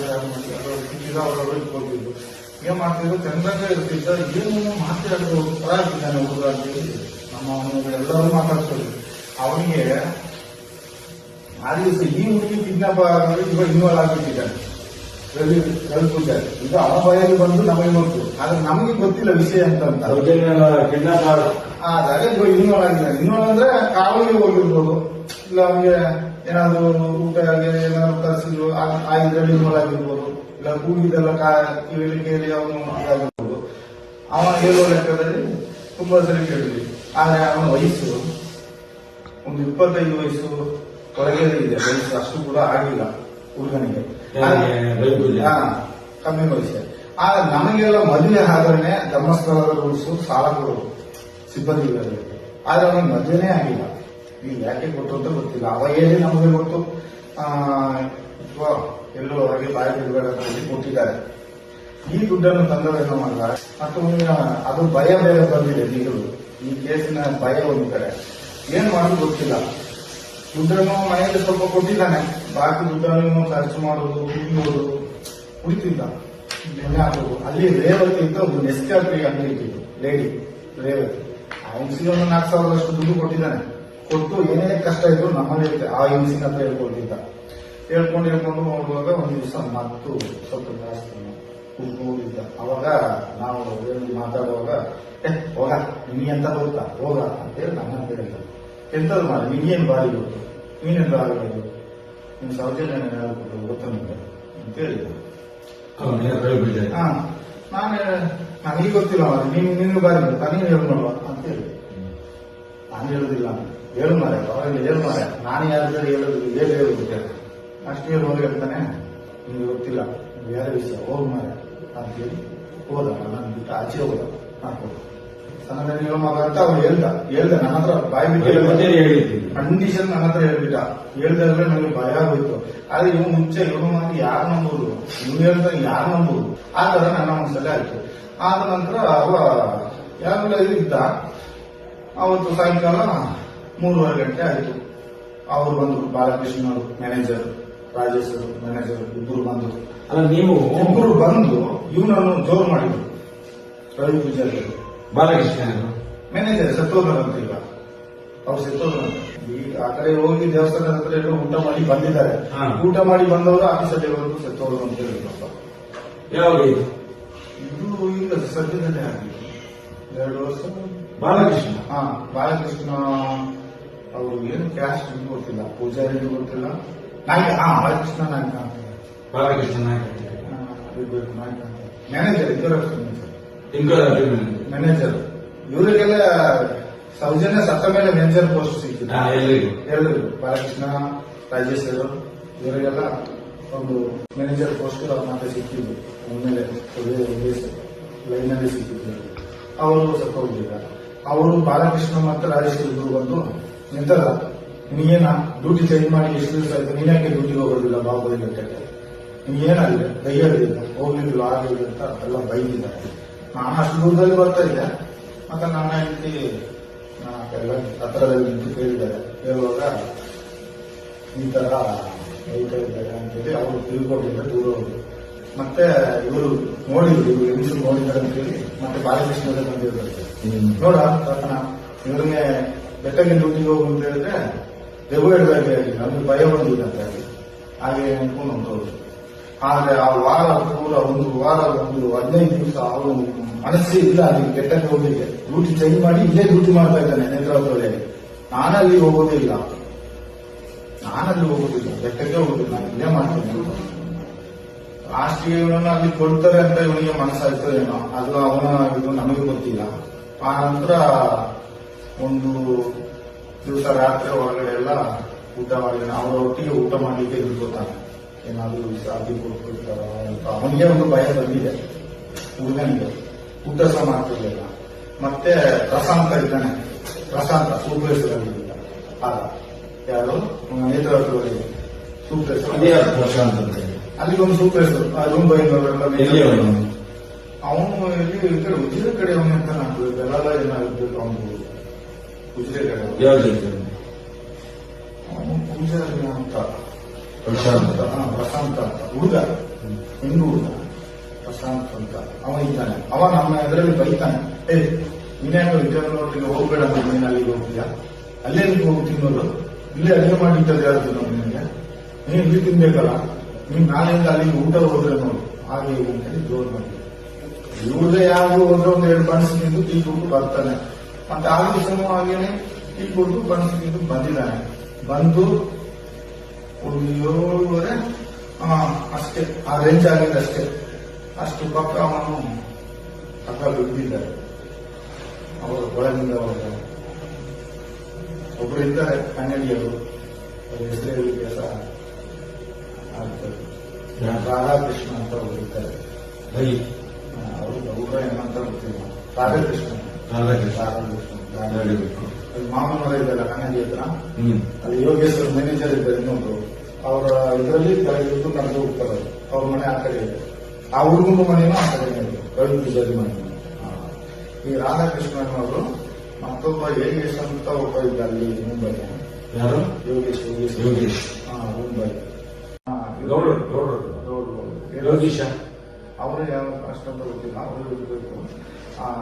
ಅವರೆಲ್ಲ ಇಟ್ಕೊಳ್ತಿದ್ರು. ಏನ್ ಮಾಡ್ತಿದ್ರು, ಚಂದ್ರಂಗ ಇರ್ತಿದ್ದ. ಏನು ಮಾತಾಡಿದ್ರು ಪರ ಆಗಿದ್ದಾನೆ ಹುಡುಗ ಅಂತೇಳಿ ನಮ್ಮ ಎಲ್ಲರೂ ಮಾತಾಡ್ತಿದ್ರು. ಅವನಿಗೆ ಆ ದಿವಸ ಈ ಹುಡುಗಿ ಕಿಡ್ನಾಪ್ ಇವಾಗ ಇನ್ವಾಲ್ವ್ ಆಗಿಬಿಟ್ಟಿದ್ದಾನೆ ರವಿ ಪೂಜಾರಿ. ಈಗ ಅವನ ಭಯಲ್ಲಿ ಬಂದು ನಮಗೆ ಗೊತ್ತು, ಆದ್ರೆ ನಮಗೆ ಗೊತ್ತಿಲ್ಲ ವಿಷಯ ಅಂತ. ಆದಾಗ ಇನ್ವಾಲ್ವ್ ಆಗಿದ್ದಾನೆ. ಇನ್ವಾಲ್ವ್ ಅಂದ್ರೆ ಕಾವಲಿಗೆ ಹೋಗಿರ್ಬೋದು, ಇಲ್ಲ ಅವನಿಗೆ ಏನಾದ್ರು ಊಟ ಏನಾದ್ರು ತರಿಸಿದ್ರು ಆ ಇದ್ರಲ್ಲಿ ಇನ್ವಾಲ್ವ್ ಆಗಿರ್ಬೋದು, ಇಲ್ಲ ಕೂಗಿದೆಲ್ಲ ಕೇಳಿ ಅವನು ಆಗಿರ್ಬೋದು. ಅವನ ಹೇಳುವ ಲೆಕ್ಕದಲ್ಲಿ ತುಂಬಾ ಸರಿ ಕೇಳಿದ್ವಿ. ಆದ್ರೆ ಅವನ ವಯಸ್ಸು ಒಂದು 25 ವಯಸ್ಸು ಹೊರಗೆ ಇದೆ. ವಯಸ್ಸು ಅಷ್ಟು ಕೂಡ ಆಗಿಲ್ಲ ಹುಡುಗನಿಗೆ, ಕಮ್ಮಿ ವಯಸ್ಸು. ಆದ್ರೆ ನಮಗೆಲ್ಲ ಮದುವೆ ಆದ್ರೆ ಧರ್ಮಸ್ಥಳದ ರೂಲ್ಸು ಸಾಲ ಕೊಡೋದು ಸಿಬ್ಬಂದಿಗಳಿಗೆ. ಆದ್ರೆ ಅವನಿಗೆ ಮದುವೆನೇ ಆಗಿಲ್ಲ. ಈಗ ಯಾಕೆ ಕೊಟ್ಟು ಅಂತ ಗೊತ್ತಿಲ್ಲ. ಅವಾಗ ಹೇಳಿ ನಮಗೆ ಗೊತ್ತು, ಎಲ್ಲೋ ಹೊರಗೆ ಬಾಯಿ ಬಿಡಬೇಡ ಅಂತ ಹೇಳಿ ಕೊಟ್ಟಿದ್ದಾರೆ. ಈ ದುಡ್ಡನ್ನು ತಂದವೇನೋ ಮಾಡಿದ. ಮತ್ತು ಅದು ಭಯ ಬೇರೆ ಬಂದಿದೆ. ಈಗಲೂ ಈ ಕೇಸಿನ ಭಯ ಒಂದು ಕಡೆ ಏನ್ ಮಾಡೋದು ಗೊತ್ತಿಲ್ಲ. ದುಡ್ಡನ್ನು ಮನೆಯಲ್ಲಿ ಸ್ವಲ್ಪ ಕೊಟ್ಟಿದ್ದಾನೆ, ಬಾಕಿ ದುಡ್ಡನ್ನು ಖರ್ಚು ಮಾಡೋದು, ಕುಡಿಯೋದು, ಕುಡಿತಿದ್ದ, ನೆನೆ ಹಾಕೋದು. ಅಲ್ಲಿ ರೇವತಿ ಅಂತ ಒಂದು ನೆಸ್ಕಾಫಿ ಅಂಗಡಿ ಇಟ್ಟಿದ್ದು, ಲೇಡಿ ರೇವತಿ. ಆ ಹಿಂಸಿಗೆ ಒಂದು 4,000 ದುಡ್ಡು ಕೊಟ್ಟಿದ್ದಾನೆ. ಕೊಟ್ಟು ಏನೇ ಕಷ್ಟ ಇದ್ರು ನಮ್ಮಲ್ಲಿ ಆ ಹಿಂಸಿನ ಹತ್ರ ಹೇಳ್ಕೊಂಡು ಹೋಗುವಾಗ ಒಂದು ದಿವಸ ಮತ್ತು ಸ್ವಲ್ಪ ಜಾಸ್ತಿ ಕೂತ್ಕೊಂಡಿದ್ದ. ಅವಾಗ ನಾವು ಮಾತಾಡುವಾಗ ಹೋಗ ನೀ ಎಂತ ಗೊತ್ತಾ ಹೋಗ ಅಂತೇಳಿ ನನ್ನ ಹೇಳಿದ. ಎಂತದ್ದು ಮಾಡಿ ನಿನ್ಗೇನು ಬಾರಿ ಗೊತ್ತು, ನೀನೆಂತ ಆಗಬಹುದು, ನಿನ್ ಸೌಜನ್ಯ ಹೇಳ್ಕೊಟ್ಟು ಗೊತ್ತ ನಿಮ್ಗೆ ಅಂತ ಹೇಳಿದ್ರು. ನನಗೆ ಗೊತ್ತಿಲ್ಲ ನಿನ್ಗೆ ಬಾರಿ ಗೊತ್ತಾ, ನೀನು ಹೇಳು ನೋಡುವ ಅಂತ ಹೇಳಿ. ನಾನು ಹೇಳುದಿಲ್ಲ, ಹೇಳು ಮಾರೆ ಅವರಲ್ಲಿ ಹೇಳು ಮಾರೆ, ನಾನು ಯಾರು ಹೇಳುದು ಹೇಗೆ ಹೇಳುದು ಅಷ್ಟು ಹೇಳಿ ಹೋಗಿ ಹೇಳ್ತಾನೆ. ನಿಮ್ಗೆ ಗೊತ್ತಿಲ್ಲ ಬೇರೆ ವಿಷಯ, ಹೋಗು ಮಾರೆ ಅಂತೇಳಿ ಹೋದ. ನಾನು ಬಿಟ್ಟು ಆಚೆ ಹೋದ. ಸಣ್ಣ ಹೇಳೋ ಮಗ ಅಂತ ಅವ್ನು ಹೇಳ್ದ ನನ್ನ ಹತ್ರ ಬಾಯಿ ಬಿಟ್ಟು ಕಂಡೀಷನ್ ನನ್ನ ಹತ್ರ ಹೇಳ್ಬಿಟ್ಟ. ಹೇಳ್ದಾದ್ರೆ ನನಗೆ ಭಯ ಆಗೋಯ್ತು. ಆದ್ರೆ ಇವ್ ಮುಂಚೆ ಇವನು ಮಂದಿ ಯಾರು ನಂಬುದು, ಇವ್ ಹೇಳ್ತಾರೆ ಯಾರು ನಂಬುದು, ಆ ತರ ನನ್ನ ಮನಸ್ಸಲ್ಲೇ ಆಯ್ತು. ಆದ ನಂತರ ಅವ ಯಾರೆಲ್ಲ ಇದ್ದ. ಅವತ್ತು ಸಾಯಂಕಾಲ 3:30 ಗಂಟೆ ಆಯ್ತು. ಅವರು ಬಂದ್ರು, ಬಾಲಕೃಷ್ಣ ಅವರು ಮ್ಯಾನೇಜರ್, ರಾಜೇಶ್ ಅವರು ಮ್ಯಾನೇಜರ್, ಇಬ್ಬರು ಬಂದ್ರು. ಅಲ್ಲ ನೀವು ಇಬ್ಬರು ಬಂದು ಇವನನ್ನು ಜೋರು ಮಾಡಿದ್ರು. ರವಿ ಪೂಜಾರಿ ಅವರು ಬಾಲಕೃಷ್ಣ ಮ್ಯಾನೇಜರ್ ಸತ್ತೋದ್ರ ಅಂತ ಈಗ ಅವ್ರು ಸತ್ತೋದ್ರ ಈಗ ಆ ಕಡೆ ಹೋಗಿ ದೇವಸ್ಥಾನದ ಹತ್ರ ಎಲ್ಲ ಊಟ ಮಾಡಿ ಬಂದಿದ್ದಾರೆ. ಹಾ. ಊಟ ಮಾಡಿ ಬಂದವರು ಆಫೀಸಲ್ಲಿ ಬಂದು ಸತ್ತೋದ್ರು ಅಂತ ಹೇಳಿದ್ರಪ್ಪ. ಯಾವಾಗ ಇದು? ಇದು ಈಗ ಸದ್ಯದಲ್ಲೇ ಆಗಿದೆ, 2 ವರ್ಷ. ಬಾಲಕೃಷ್ಣ ಬಾಲಕೃಷ್ಣ ಅವರು ಏನು ಕ್ಯಾಸ್ಟ್ ಗೊತ್ತಿಲ್ಲ, ಪೂಜಾರಿಗೂ ಗೊತ್ತಿಲ್ಲ. ನಾಯಕ ಬಾಲಕೃಷ್ಣ ನಾಯಕ ಅಂತ. ಬಾಲಕೃಷ್ಣ ನಾಯಕ ಇರ್ಬೇಕು, ನಾಯಕ ಅಂತ. ಮ್ಯಾನೇಜರ್ ಇದ್ದರ ಮ್ಯಾನೇಜರ್. ಇವರಿಗೆಲ್ಲ ಸೌಜನ್ಯ ಸತ್ತ ಮೇಲೆ ಮ್ಯಾನೇಜರ್ ಪೋಸ್ಟ್ ಸಿಕ್ಕಿದೆ ಎಲ್ಲರಿಗೂ. ಬಾಲಕೃಷ್ಣ, ರಾಜೇಶ್ ಇವರಿಗೆಲ್ಲ ಒಂದು ಮ್ಯಾನೇಜರ್ ಪೋಸ್ಟ್ ಮತ್ತೆ ಸಿಕ್ಕಿದ್ರು. ಒಮ್ಮೆಲೆ ಲೈನಲ್ಲಿ ಸಿಕ್ಕಿದ್ರು. ಅವರು ಸತ್ತೋಗಿಲ್ಲ. ಅವರು ಬಾಲಕೃಷ್ಣ ಮತ್ತು ರಾಜೇಶ್ ಇಬ್ಬರು ಬಂದು ನಿಂತಲ್ಲ, ನೀನೇನ ಡ್ಯೂಟಿ ಚೇಂಜ್ ಮಾಡಿ ಎಷ್ಟು ದಿವಸ ಆಯ್ತು, ನೀನ್ಯಾಕೆ ಡ್ಯೂಟಿಗೆ ಹೋಗೋದಿಲ್ಲ ಬಾಬುಲಿ ಬೆಟ್ಟಕ್ಕೆ, ನೀನೇನಾಗಿದೆ ದಯ್ಯದಿಲ್ಲ, ಹೋಗ್ಲಿಲ್ಲ ಆಗಿಲ್ಲ ಅಂತ ಎಲ್ಲ ಬೈದಿದ್ದಾರೆ. ನಾನು ಅಷ್ಟು ದೂರದಲ್ಲಿ ಬರ್ತಾ ಇದ್ದೆ. ಮತ್ತೆ ನನ್ನ ಹೆಂಡತಿ ಎಲ್ಲ ಹತ್ರದಲ್ಲಿ ನಿಂತು ಕೇಳಿದ್ದಾರೆ. ಹೇಳುವಾಗ ಈ ತರ ಬೈತಾ ಇದ್ದಾರೆ ಅಂತೇಳಿ ಅವರು ತಿಳ್ಕೊಂಡಿದ್ದ ದೂರ ಹೋದ್ರು. ಮತ್ತೆ ಇವರು ನೋಡಿದ್ರು, ಇವರು ಹೆಂಗಸರು ನೋಡಿದ್ದಾರೆ ಅಂತೇಳಿ ಮತ್ತೆ ಬಾಲಕೃಷ್ಣದ ಬಂದಿರ್ತಾರೆ. ನೋಡ ರತ್ನ ಇವ್ರಿಗೆ ಬೆಟ್ಟಗೆ ಡ್ಯೂಟಿಗೆ ಹೋಗು ಅಂತ ಹೇಳಿದ್ರೆ ದೆವ್ವ ಹಿಡಿದಾಗೆ ಆಗಿಲ್ಲ, ನಮ್ಗೆ ಭಯ ಬಂದಿಲ್ಲ ಅಂತ ಹೇಳಿ ಹಾಗೆ ಅನ್ಕೊಂಡು ಹೊಂಟೋದ್ರು. ಆದ್ರೆ ಆ ವಾರ ಪೂರ ಒಂದು 15 ದಿವಸ ಅವರು ಮನಸ್ಸೇ ಇಲ್ಲ ಅಲ್ಲಿ ಬೆಟ್ಟಕ್ಕೆ ಹೋಗ್ಲಿಕ್ಕೆ. ಡ್ಯೂಟಿ ಚೇಂಜ್ ಮಾಡಿ ಇಲ್ಲೇ ಡ್ಯೂಟಿ ಮಾಡ್ತಾ ಇದ್ದಾನೆ ನೇತ್ರಾವತಿ. ನಾನಲ್ಲಿ ಹೋಗೋದೇ ಇಲ್ಲ, ಬೆಟ್ಟಕ್ಕೆ ಹೋಗೋದಿಲ್ಲ, ನಾನು ಇಲ್ಲೇ ಮಾಡ್ತೇನೆ. ಲಾಸ್ಟ್ಗೆ ಇವನನ್ನು ಅಲ್ಲಿ ಕೊಡ್ತಾರೆ ಅಂತ ಇವನಿಗೆ ಮನಸ್ಸಾಯ್ತು ಏನೋ, ಅದು ಅವನ ಇದು ನಮಗೆ ಗೊತ್ತಿಲ್ಲ. ಆ ನಂತರ ಒಂದು ದಿವಸ ರಾತ್ರಿ ಹೊರಗಡೆ ಎಲ್ಲ ಊಟ ಮಾಡಿ ಅವರ ಒಟ್ಟಿಗೆ ಊಟ ಮಾಡ್ಲಿಕ್ಕೆ ಗೊತ್ತಾನೆ. ಏನಾದ್ರು ಸಾಧಿ ಕೊಡ್ತಿರ್ತಾರ ಅಂತ ಅವನಿಗೆ ಒಂದು ಭಯ ಬಂದಿದೆ. ಹುಡುಗನಿಗೆ ಊಟ ಸಹ ಮಾಡ್ತಿರ್ಲಿಲ್ಲ. ಮತ್ತೆ ಪ್ರಶಾಂತ ಇದ್ದಾನೆ, ಪ್ರಶಾಂತ ಸೂಪರ್ ಹೆಸರಾಗಿದ್ದ ಆಗ ಯಾರು ನೇತ್ರಾವತಿ ಸೂಪರ್ ಹೆಸರು ಪ್ರಶಾಂತ್ ಅಲ್ಲಿ ಒಂದು ಸೂಪರ್ ಹೆಸರು ಮುಂಬೈ ಅವನು ಇಲ್ಲಿ ಈ ಕಡೆ ಉಜಿರೆ ಕಡೆ ಅವನು ಅಂತ ನಾನು ಬೆಳಗಾಲ ಏನಾಗಿರ್ಬೇಕು ಅವನು ಉಜಿರೆ ಕಡೆ ಅವನು ಪೂಜಾರಿ ಅಂತ ಪ್ರಶಾಂತ್ ಅಂತ ಹುಡುಗ, ಹೆಣ್ಣು ಹುಡುಗ ಪ್ರಶಾಂತ್ ಅಂತ ಅವ ಇದ್ದಾನೆ. ಅವ ನಮ್ಮ ಇದರಲ್ಲಿ ಬೈತಾನೆ, ನೀನ್ಯಾಕ ವಿದ್ಯಾರ್ಥಿಗೆ ಹೋಗ್ಬೇಡ ಅಂತ, ನೀನು ಅಲ್ಲಿಗೆ ಹೋಗ್ತೀಯಾ, ಅಲ್ಲೇ ನೀವು ಹೋಗಿ ತಿನ್ನೋದು, ಇಲ್ಲೇ ಅಡುಗೆ ಮಾಡಿಟ್ಟದ್ದು ಯಾರು ತಿನ್ನೋದು ನಿನಗೆ, ನೀನು ಇಲ್ಲಿ ತಿನ್ಬೇಕಲ್ಲ, ನೀನ್ ನಾಳೆಯಿಂದ ಅಲ್ಲಿಗೆ ಊಟ ಹೋದ್ರೆ ನೋಡು ಹಾಗೆ ಅಂತೇಳಿ ಜೋರ್ ಮಾಡಿ ಇವ್ರದೇ ಯಾರು ಹೋದ್ರೆ ಒಂದು 2 ಬಣ್ಸ್ ತಿಂದು ಟೀ ಕುಡ್ದು ಬರ್ತಾನೆ. ಮತ್ತೆ ಆ ದಿವಸನೂ ಹಾಗೇನೆ ಟೀ ಕುಡ್ದು ಬಣ್ಸ್ ತಿಂದು ಬಂದಿದ್ದಾನೆ. ಬಂದು ಒಂದು 7:30 ಅಷ್ಟೇ, ಆ ರೇಂಜ್ ಆಗಿದೆ ಅಷ್ಟೇ. ಅಷ್ಟು ಪಕ್ಕ ಅವನು ಪಕ್ಕ ಬಿದ್ದಿದ್ದಾರೆ. ಅವರು ಒಳಗಿಂದ ಒಬ್ರು ಇದ್ದಾರೆ ಕನ್ನಡಿಯವರು, ಹೆಸರು ಕೆಲಸ ಆಗ್ತದೆ. ರಾಧಾಕೃಷ್ಣ ಅಂತ ಒಬ್ರು ಇದ್ದಾರೆ, ಅವರು ಗೌರ ಏನಂತ ಗೊತ್ತಿಲ್ಲ, ರಾಧಾಕೃಷ್ಣ ಮಾಮನವರ ಇದ್ದಾರೆ ಕನ್ನಡಿ ಹತ್ರ. ಅಲ್ಲಿ ಯೋಗೇಶ್ವರ ಮ್ಯಾನೇಜರ್ ಇದ್ದಾರೆ ಇನ್ನೊಂದು, ಅವರ ಇದರಲ್ಲಿ ಇದ್ದು ಕರೆದು ಹೋಗ್ತಾರೆ. ಅವ್ರ ಮನೆ ಆ ಕಡೆ ಇದೆ, ಆ ಹುಡುಗನ ಮನೆಯೂ ಆ ಕಡೆ ಇದೆ, ರವಿ ಪೂಜಾರಿ ಮನೆ. ಈ ರಾಧಾಕೃಷ್ಣನ್ ಅವರು ಮತ್ತೊಬ್ಬ ಯೋಗೇಶ್ ಅಂತ ಒಬ್ಬ ಇದ್ದ ಅಲ್ಲಿ ಮುಂಬೈ. ಯಾರು? ಯೋಗೇಶ್ ಮುಂಬೈ ಯೋಗೀಶ. ಅವರು ಯಾವ ಅಷ್ಟೊಂದು ಗೊತ್ತಿಲ್ಲ, ಅವರು ಇರಬೇಕು.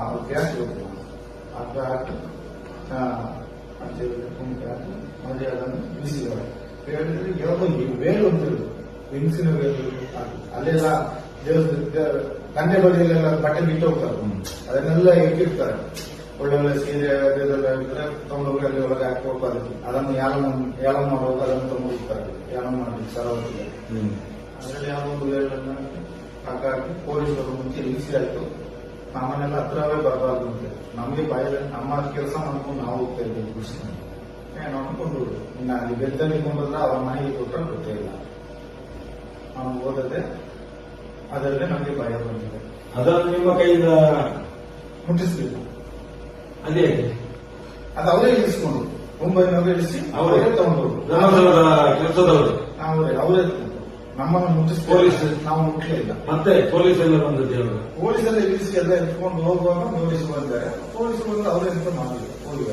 ಅವ್ರ ಗ್ಯಾಸ್ ಗೊತ್ತಿಲ್ಲ, ಅದು ಹಾಕಿ ಮದುವೆ ಅದನ್ನು ಬಿಸಿದವರು ಹೇಳಿದ್ರೆ ಯಾವುದೋ ಬೇರು ಅಂತಿರೋದು, ಹೆಂಗಸಿನ ಬೇರು ಹಾಕಿ ಅಲ್ಲೆಲ್ಲ ತಂದೆ ಬದಿಯಲ್ಲೆಲ್ಲ ಬಟ್ಟೆ ಬಿಟ್ಟು ಹೋಗ್ತಾರೆ, ಅದನ್ನೆಲ್ಲ ಇಟ್ಟಿರ್ತಾರೆ. ಒಳ್ಳೆ ಸೀರೆ ಅದೆಲ್ಲ ಇದ್ರೆ ತಗೊಂಡೋಗಿ ಅಲ್ಲಿ ಒಳಗೆ ಹಾಕಿ ಹೋಗ್ತಾರೆ. ಅದನ್ನು ಯಾಲ ಮಾಡುವಾಗ ಅದನ್ನು ತಗೊಂಡಿರ್ತಾರೆ, ಯಾಲ ಮಾಡಿ ಸರವತ್ತಿಗೆ ಅದರಲ್ಲಿ ಯಾವ ಒಂದು ವೇಳನ್ನ ಹಾಕಿ ಪೊಲೀಸರು ಮುಂಚೆ ಈಸಿ ಆಯ್ತು. ನಮ್ಮನೆಲ್ಲ ಹತ್ರವೇ ಬರಬಾರ್ದು ಅಂತೆ, ನಮಗೆ ಬಾಯಲ್ಲಿ ನಮ್ಮ ಕೆಲಸ ಮಾಡ್ಕೊಂಡು ನಾವು ಹೋಗ್ತಾ ಇದ್ದೇವೆ ಖುಷಿ ಏನೋ ಅನ್ಕೊಂಡು. ಇನ್ನು ಅಲ್ಲಿ ಬೆತ್ತಲ್ಲಿ ಕೊಂಡ್ರೆ ಅವ್ರ ಮನೆಗೆ ಕೊಟ್ಟರೆ ಗೊತ್ತೇ ಇಲ್ಲ. ನಾವು ಓದದೆ ಅದರಲ್ಲೇ ನಮಗೆ ಭಯ ಬಂದಿದೆ. ಅದನ್ನು ನಿಮ್ಮ ಕೈಯಿಂದ ಮುಟ್ಟಿಸ್ಲಿಲ್ಲ, ಅದೇ ಅದು ಅವರೇ ಇಳಿಸ್ಕೊಂಡು ಮುಂಬೈನವರೇ ಇಳಿಸಿ ಅವರೇ ತಗೊಂಡವರು, ಕೆಲಸದವರು ಅವರೇ ನಮ್ಮನ್ನು ಮುಟ್ಟಿಸ್ ಪೊಲೀಸ್ ನಾವು ಮುಟ್ಟಲೇ ಇಲ್ಲ. ಮತ್ತೆ ಪೊಲೀಸ್ ಎಲ್ಲ ಬಂದದ್ದು, ಪೊಲೀಸೆಲ್ಲ ಇಳಿಸಿ ಎಲ್ಲ ಎತ್ಕೊಂಡು ಹೋಗುವಾಗ ನೋಟಿಸ್ ಬಂದರೆ ಪೊಲೀಸರು ಬಂದು ಅವರೇ ಎಂತ ಮಾಡಿದ್ರು ಹೋಗಿ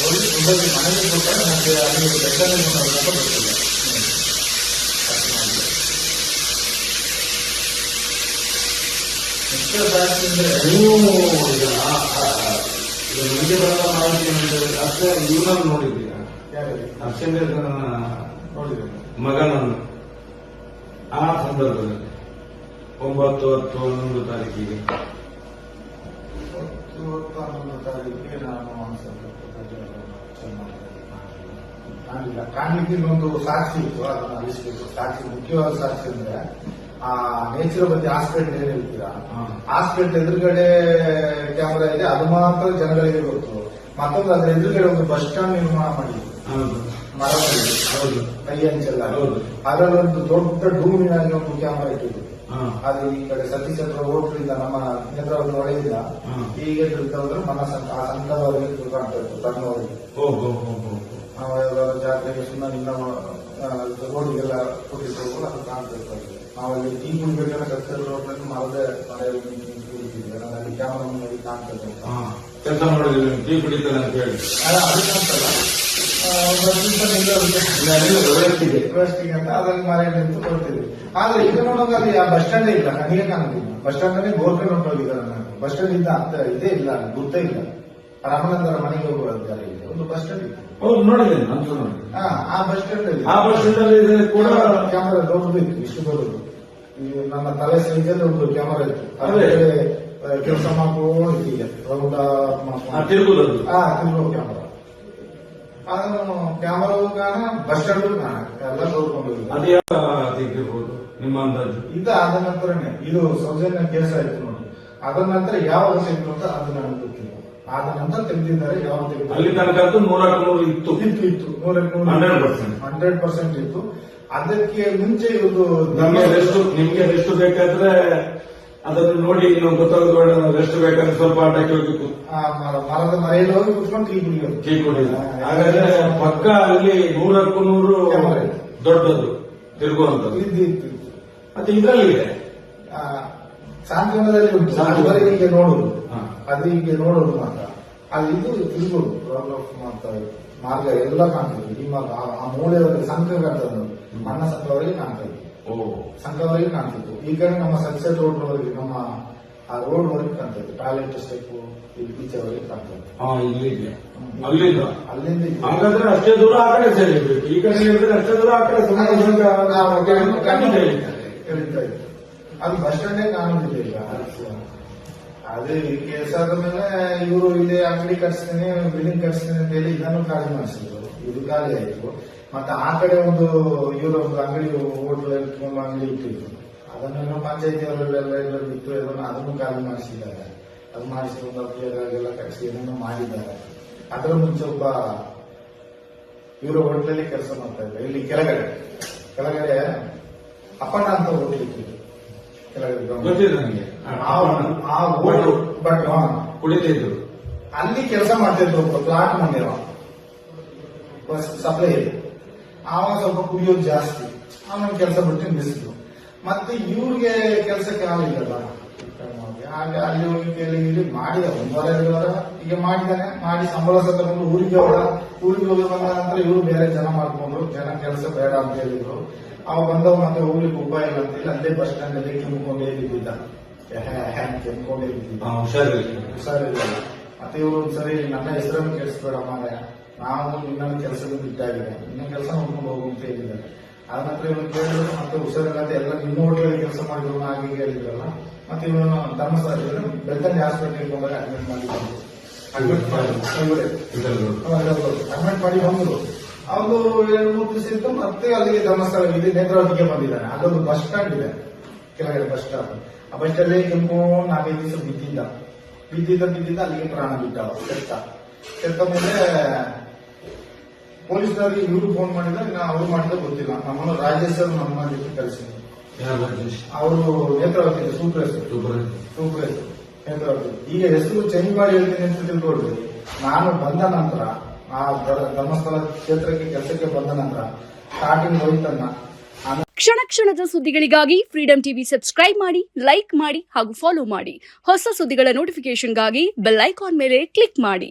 ಹೋಗಿ ಕೊಂಡೋಗಿ ಮನೆಗೆ ಕೊಟ್ಟರೆ ಮತ್ತೆ ಅಲ್ಲಿ ಬೆಟ್ಟದಲ್ಲಿ ಅಂತ ಬರ್ತಿಲ್ಲ. ಎಷ್ಟು ಜಾಸ್ತಿ ಅಂದ್ರೆ ನೀವು ಈಗ ನನಗೆ ಬರುವ ಮಾಹಿತಿ ಏನಂದ್ರೆ ಅಷ್ಟೇ ಇವ್ರನ್ನ ನೋಡಿದ್ದೀರಾ? ಯಾರಿಗೆ ಅಕ್ಷೇಂದ್ರ ನೋಡಿದ್ರೆ ಮಗನನ್ನು ಆ ಸಂದರ್ಭದಲ್ಲಿ 9-10-11 ತಾರೀಕಿಗೆ 11 ತಾರೀಕಿಗೆ ನಾನು ಕಾಣ್ಲಿಕ್ಕೆ ಇನ್ನೊಂದು ಸಾಕ್ಷಿ ಇತ್ತು, ಅದನ್ನ ಅಳಿಸ್ಬೇಕು. ಸಾಕ್ಷಿ ಮುಖ್ಯವಾದ ಸಾಕ್ಷಿ ಅಂದ್ರೆ ಆ ನೇಚುರೋಪತಿ ಹಾಸ್ಪಿಟಲ್ ಏನ್ ಹೇಳ್ತೀರಾ, ಹಾಸ್ಪಿಟಲ್ ಎದುರುಗಡೆ ಕ್ಯಾಮರಾ ಇದೆ, ಅದು ಮಾತ್ರ ಜನಗಳಿಗೆ ಗೊತ್ತು. ಮತ್ತೊಂದು ಅದ್ರ ಎದುರುಗಡೆ ಒಂದು ಬಸ್ ಸ್ಟಾಂಡ್ ನಿರ್ಮಾಣ ಮಾಡಿದ್ರು, ಮರ ಹೌದು ಕೈ ಹಂಚಲ್ಲ, ಹೌದು. ಅದರಲ್ಲಿ ಒಂದು ದೊಡ್ಡ ಡೂಮಿನಾಗಿ ಒಂದು ಕ್ಯಾಮರಾ ಇಟ್ಟಿದ್ರು. ಹಾ. ಅದು ಈ ಕಡೆ ಸತೀಶ್ ಹತ್ರ ಹೋಟ್ಲಿಂದ ನಮ್ಮ ನೇತ್ರಾವತಿ ಒಳಗಿಂದ ಹೀಗೆ ಹೋದ್ರೆ ಮನ ಸಂಘ ಆ ಸಂಘದವರಿಗೆ ಕಾಣ್ತಾ ಇತ್ತು ತನ್ನವರಿಗೆ. ನಾವು ಯಾವ್ದಾದ್ರು ಜಾತ್ರೆಗೆ ಸುಮ್ಮನೆ ನಿನ್ನ ರೋಡಿಗೆಲ್ಲ ಕೊಟ್ಟಿದ್ದು ಅದು ಕಾಣ್ತಾ ಇತ್ತು. ನಾವಲ್ಲಿ ಟೀ ಕುಡಿಬೇಕಾದ್ರೆ ಕತ್ತಲು ರೋಡ್ನಲ್ಲಿ ಮರದ ಮನೆಯಲ್ಲಿ ಕುಡಿತಿದ್ವಿ, ಅಲ್ಲಿ ಕ್ಯಾಮರಾ ಮುಂದೆ ಕಾಣ್ತಾ ಇತ್ತು. ಕೆಲಸ ಮಾಡಿದ್ವಿ ಟೀ ಕುಡಿತಾರೆ ಅಂತ ಹೇಳಿ ಅದು ಕಾಣ್ತಲ್ಲ, ವ್ಯವಸ್ಥೆಗೆ ಅಂತ ಅದ್ರಲ್ಲಿ ಮನೆಯಲ್ಲಿ ನಿಂತು ಕೊಡ್ತಿದ್ವಿ. ಆದ್ರೆ ಈಗ ನೋಡುವಾಗ ಅಲ್ಲಿ ಆ ಬಸ್ ಸ್ಟ್ಯಾಂಡೇ ಇಲ್ಲ, ನನಗೆ ಕಾಣುತ್ತಿಲ್ಲ. ಬಸ್ ಸ್ಟ್ಯಾಂಡ್ ಅಲ್ಲಿ ಗೋರ್ಮೆಂಟ್ ಹೊಂಟೋಗಿದ್ದಾರೆ. ನಾನು ಬಸ್ ಸ್ಟ್ಯಾಂಡ್ ಇದ್ದ ಅಂತ ಇದೇ ಇಲ್ಲ, ಗುರ್ತೇ ಇಲ್ಲ. ರಾಮನಂದರ ಮನೆಗೆ ಹೋಗುವಂತಾರೆ ಒಂದು ಬಸ್ ಸ್ಟ್ಯಾಂಡ್ ಇತ್ತು. ಹೌದು ನೋಡಿದ್ದೇನೆ ಅಂತ ನೋಡಿ. ಆ ಬಸ್ ಸ್ಟ್ಯಾಂಡ್ ಅಲ್ಲಿ ಆ ಬಸ್ ಸ್ಟ್ಯಾಂಡ್ ಅಲ್ಲಿ ಕೂಡ ಕ್ಯಾಮರಾ ದೊಡ್ಡದು ಇತ್ತು, ಇಷ್ಟು ದೊಡ್ಡದು. ನನ್ನ ತಲೆ ಸೈಜಲ್ಲಿ ಒಂದು ಕ್ಯಾಮರಾ ಇತ್ತು. ಅದೇ ಕೆಲಸ ಮಾಡ್ಕೊಂಡು ಈಗ ರೌಂಡ್ ತಿರುಗುದು ತಿರುಗೋ ಕ್ಯಾಮರಾ. ಅದನ್ನು ಕ್ಯಾಮರಾವು ಕಾಣ, ಬಸ್ ಸ್ಟ್ಯಾಂಡ್ ಕಾಣ, ಎಲ್ಲ ತೋರ್ಕೊಂಡು ಅದೇ ತೆಗೆದಿರ್ಬೋದು ನಿಮ್ಮ ಅಂದಾಜು. ಆದ ನಂತರನೇ ಇದು ಸೌಜನ್ಯ ಕೇಸ್ ಆಯ್ತು ನೋಡಿ. ಅದ ನಂತರ ಯಾವ ತೆಗೆದು ಅಂತ ಅದು ನನಗೆ ಗೊತ್ತಿಲ್ಲ. ಆದ ನಂತರ ತೆಗೆದಿದ್ದಾರೆ, ಯಾವ ತೆಗೆದು ಅಲ್ಲಿ ತನಕ 100 ಇತ್ತು ಇತ್ತು 100% ಇತ್ತು. ಅದಕ್ಕೆ ಮುಂಚೆ ಇದು ನಿಮ್ಗೆ ರೆಸ್ಟ್ ಬೇಕಾದ್ರೆ ಅದನ್ನು ನೋಡಿ ನೀವು ಗೊತ್ತಾಗೋದು, ರೆಸ್ಟ್ ಬೇಕಾದ್ರೆ ಸ್ವಲ್ಪ ಆಟಕ್ಕೆ ಹೋಗಿ ಮರದ ಮರೆಯಲ್ಲಿ ಹೋಗಿ ಕುತ್ಕೊಂಡು ಟೀ ಕುಡಿಯೋದು. ಹಾಗಾದ್ರೆ ಪಕ್ಕ ಅಲ್ಲಿ 100 ದೊಡ್ಡದು ತಿರುಗುವಂತದ್ದು ಇದ್ದು ಮತ್ತೆ ಇದರಲ್ಲಿ ಇದೆ. ಸಾಂತ್ವನದಲ್ಲಿ ಉಂಟು, ಹೀಗೆ ನೋಡುದು, ಅದು ಹೀಗೆ ನೋಡೋದು ಮಾತ್ರ. ಅಲ್ಲಿ ಇದು ತಿರುಗೋದು ಮಾರ್ಗ ಎಲ್ಲ ಕಾಣ್ತದೆ. ಈ ಮಾರ್ಗ ಆ ಮೂಲೆಯವರೆಗೆ ಸಂಘ ಕಾಣ್ತದೆ, ಮಣ್ಣ ಸಂಘವರೆಗೆ ಕಾಣ್ತದೆ, ಸಂಘವರೆಗೆ ಕಾಣ್ತಿತ್ತು. ಈ ಕಡೆ ನಮ್ಮ ಸನ್ಸೆಟ್ ರೋಡ್ ವರೆಗೆ, ನಮ್ಮ ಆ ರೋಡ್ ವರೆಗೆ ಕಾಣ್ತದೆ. ಟಾಯ್ಲೆಟ್ ಸ್ಟೆಪ್ ಈಚೆವರೆಗೆ ಕಾಣ್ತದೆ. ಅಲ್ಲಿಂದ ಹಾಗಾದ್ರೆ ಅಷ್ಟೇ ದೂರ ಆ ಕಡೆ ಸೇರಿರ್ಬೇಕು. ಈ ಕಡೆ ಹೇಳಿದ್ರೆ ಅಷ್ಟೇ ದೂರ ಆ ಕಡೆ ಹೇಳ್ತಾ ಇತ್ತು. ಅದು ಬಸ್ ಸ್ಟ್ಯಾಂಡೇ ಕಾಣುದಿಲ್ಲ ಈಗ. ಅದೇ ಕೇಸ್ ಆದ ಮೇಲೆ ಇವರು ಇಲ್ಲಿ ಅಂಗಡಿ ಕಟ್ಸ್ತೇನೆ, ಬಿಲ್ಡಿಂಗ್ ಕಟ್ಸ್ತೇನೆ ಅಂತ ಹೇಳಿ ಇದನ್ನು ಖಾಲಿ ಮಾಡಿಸಿದ್ರು. ಇದು ಖಾಲಿ ಆಯ್ತು. ಮತ್ತೆ ಆ ಕಡೆ ಒಂದು ಇವರು ಒಂದು ಅಂಗಡಿ ಹೋಟ್ಲು ಇಟ್ಕೊಂಡು ಅಂಗಡಿ ಇಟ್ಟಿದ್ರು. ಅದನ್ನೆಲ್ಲ ಪಂಚಾಯತಿ ಅವರೆಲ್ಲ ಬಿಟ್ಟು ಅದನ್ನು ಖಾಲಿ ಮಾಡಿಸಿದ್ದಾರೆ. ಅದು ಮಾಡಿಸಿ ಒಂದು ಅಪ್ಪಿಯಾಗೆಲ್ಲ ಕಟ್ಸಿ ಏನನ್ನು ಮಾಡಿದ್ದಾರೆ. ಅದರ ಮುಂಚೆ ಒಬ್ಬ ಇವರು ಹೋಟ್ಲಲ್ಲಿ ಕೆಲಸ ಮಾಡ್ತಾ ಇದ್ದಾರೆ. ಇಲ್ಲಿ ಕೆಳಗಡೆ ಅಪ್ಪಣ್ಣ ಅಂತ ಹೋಟ್ಲ್ ಇಟ್ಟಿದ್ರು. ಗೊತ್ತಿದೆ ನನಗೆ. ಬಟ್ ಕುಡಿತಿದ್ರು ಅಲ್ಲಿ ಕೆಲಸ ಮಾಡ್ತಿದ್ರು. ಒಬ್ಬ ಪ್ಲಾಟ್ ಮಂದಿರ ಸಪ್ಲೈ ಇದೆ. ಆವಾಗ ಸ್ವಲ್ಪ ಕುಡಿಯೋದು ಜಾಸ್ತಿ, ಆಮೇಲೆ ಕೆಲಸ ಬಿಟ್ಟು ನಿಲ್ಲಿಸಿದ್ರು. ಮತ್ತೆ ಇವ್ರಿಗೆ ಕೆಲಸಕ್ಕೆ ಆಗಿಲ್ಲಲ್ಲ, ಹಾಗೆ ಅಲ್ಲಿ ಹೋಗಿ ಕೇಳಿ ಮಾಡಿದ 1 ವಾರ ಈಗ ಮಾಡಿದಾನೆ. ಮಾಡಿ ಸಂಬಳ ತಗೊಂಡು ಊರಿಗೆ ಹೋಗಿ ಬಂದ ನಂತರ ಇವರು ಬೇರೆ ಜನ ಮಾಡ್ಕೊಂಡ್ರು. ಜನ ಕೆಲಸ ಬೇಡ ಅಂತ ಹೇಳಿದ್ರು. ಅವ ಬಂದವ್ ಮತ್ತೆ ಹೋಗ್ಲಿಕ್ಕೆ ಉಪಾಯ ಇಲ್ಲ ಅಂತ ಹೇಳಿ ಅಲ್ಲೇ ಬಸ್ ಸ್ಟ್ಯಾಂಡ್ ಅಲ್ಲಿ ಕೆಮ್ಕೊಂಡೇ ಬಿದ್ದಿದ್ದ. ಕೆಮ್ಕೊಂಡೇ ಬಿದ್ದಿದ್ದ, ಹುಷಾರಿಲ್ಲ. ಮತ್ತೆ ಇವರು ಒಂದ್ಸರಿ ನನ್ನ ಹೆಸರನ್ನು ಕೆಡಿಸ್ಬೇಡ ಮಾರಾಯ, ನಾವು ಇನ್ನೊಂದು ಕೆಲಸದ ಬಿಟ್ಟಾಗಿದೆ, ಇನ್ನೊಂದು ಕೆಲಸ ನೋಡ್ಕೊಂಡು ಹೋಗು ಅಂತ ಹೇಳಿದ್ದಾರೆ. ಆದ ನಂತರ ಇವ್ರು ಕೇಳಿದ್ರು, ಮತ್ತೆ ಹುಷಾರಿಲ್ಲದೆ ಎಲ್ಲ ನಿಮ್ಮ ಹೋಟೆಲ್ ಕೆಲಸ ಮಾಡಿದ್ರು ಹಾಗೆ ಹೇಳಿದ್ರಲ್ಲ. ಮತ್ತೆ ಇವನು ಧರ್ಮಸ್ಥಳ ಬೆಳ್ತಂಡಿ ಹಾಸ್ಪಿಟಲ್ ಹೋದಾಗ ಅಡ್ಮಿಟ್ ಮಾಡಿ ಬಂದ್ರು. ಅವರು 2-3 ದಿವಸ ಇತ್ತು. ಮತ್ತೆ ಅಲ್ಲಿಗೆ ಧರ್ಮಸ್ಥಳ ಇಲ್ಲಿ ನೇತ್ರಾವತಿಗೆ ಬಂದಿದ್ದಾನೆ. ಅದೊಂದು ಬಸ್ ಸ್ಟ್ಯಾಂಡ್ ಇದೆ, ಕೆಳಗಡೆ ಬಸ್ ಸ್ಟಾಪ್. ಆ ಬಸ್ ಸ್ಟ್ಯಾಂಡ್ ಕೆಂಪುಕೊಂಡು 4-5 ದಿವಸ ಬಿದ್ದಿದ್ದ ಅಲ್ಲಿಗೆ ಪ್ರಾಣ ಬಿಟ್ಟ. ಕೆತ್ತ ಮೇಲೆ ಪೊಲೀಸರಿಗೆ ಇವರು ಫೋನ್ ಮಾಡಿದ್ರೆ ಅವ್ರು ಮಾಡಿದ್ರೆ ಗೊತ್ತಿಲ್ಲ. ನಮ್ಮನ್ನು ರಾಜೇಶ್ ಅವರು ನಮ್ಮ ಮಾಡಲಿಕ್ಕೆ ಕಳಿಸಿದ್ರು. ಅವರು ನೇತ್ರಾವತಿ ಸೂಪರ್ವೈಸರ್ ನೇತ್ರಾವತಿ. ಈಗ ಹೆಸರು ಚೇಂಜ್ ಮಾಡಿ ಹೇಳ್ತೀನಿ ಅಂತ ತಿಳ್ಕೊಳ್ರಿ. ನಾನು ಬಂದ ನಂತರ ಆ ಧರ್ಮಸ್ಥಳ ಕ್ಷೇತ್ರಕ್ಕೆ ಕೆಲಸಕ್ಕೆ ಬಂದ ನಂತರ ಸ್ಟಾರ್ಟಿಂಗ್ ಹೋಯ್ತನ್ನ. ಕ್ಷಣ ಕ್ಷಣದ ಸುದ್ದಿಗಳಿಗಾಗಿ ಫ್ರೀಡಂ ಟಿವಿ ಸಬ್ಸ್ಕ್ರೈಬ್ ಮಾಡಿ, ಲೈಕ್ ಮಾಡಿ ಹಾಗೂ ಫಾಲೋ ಮಾಡಿ. ಹೊಸ ಸುದ್ದಿಗಳ ನೋಟಿಫಿಕೇಶನ್ಗಾಗಿ ಬೆಲ್ ಐಕಾನ್ ಮೇಲೆ ಕ್ಲಿಕ್ ಮಾಡಿ.